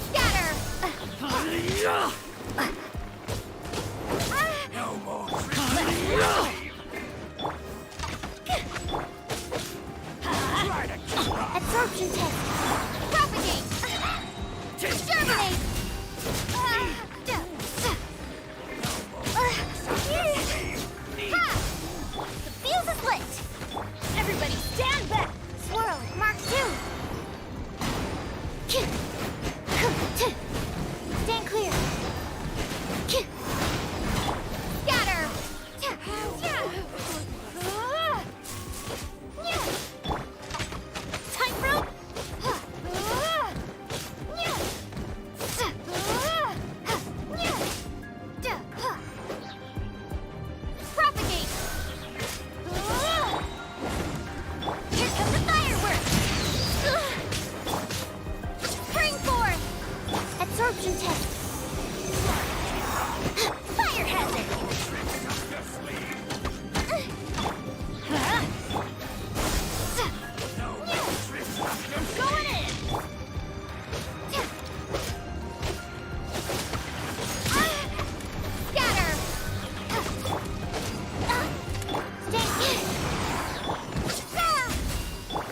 Scatter. No more Absorption test. Propagate. Germinate. The fuse is lit. Everybody stand back. Swirl. Mark 2. Stand clear. Scatter. Tightrope. Propagate. Here come the fireworks. Spring forth. Absorption test. Fire hazard. Going in. Scatter.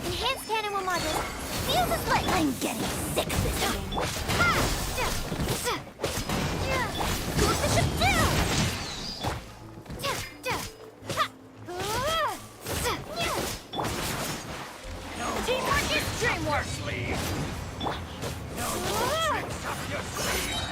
Enhanced animal module. Fuse is lit. I'm getting sick of this. Go to the ship. your sleeve! No more tricks up your sleeve!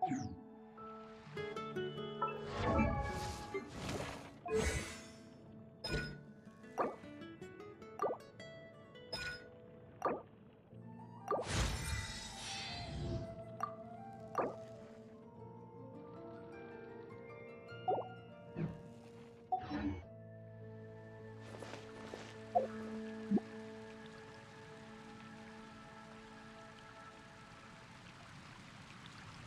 You.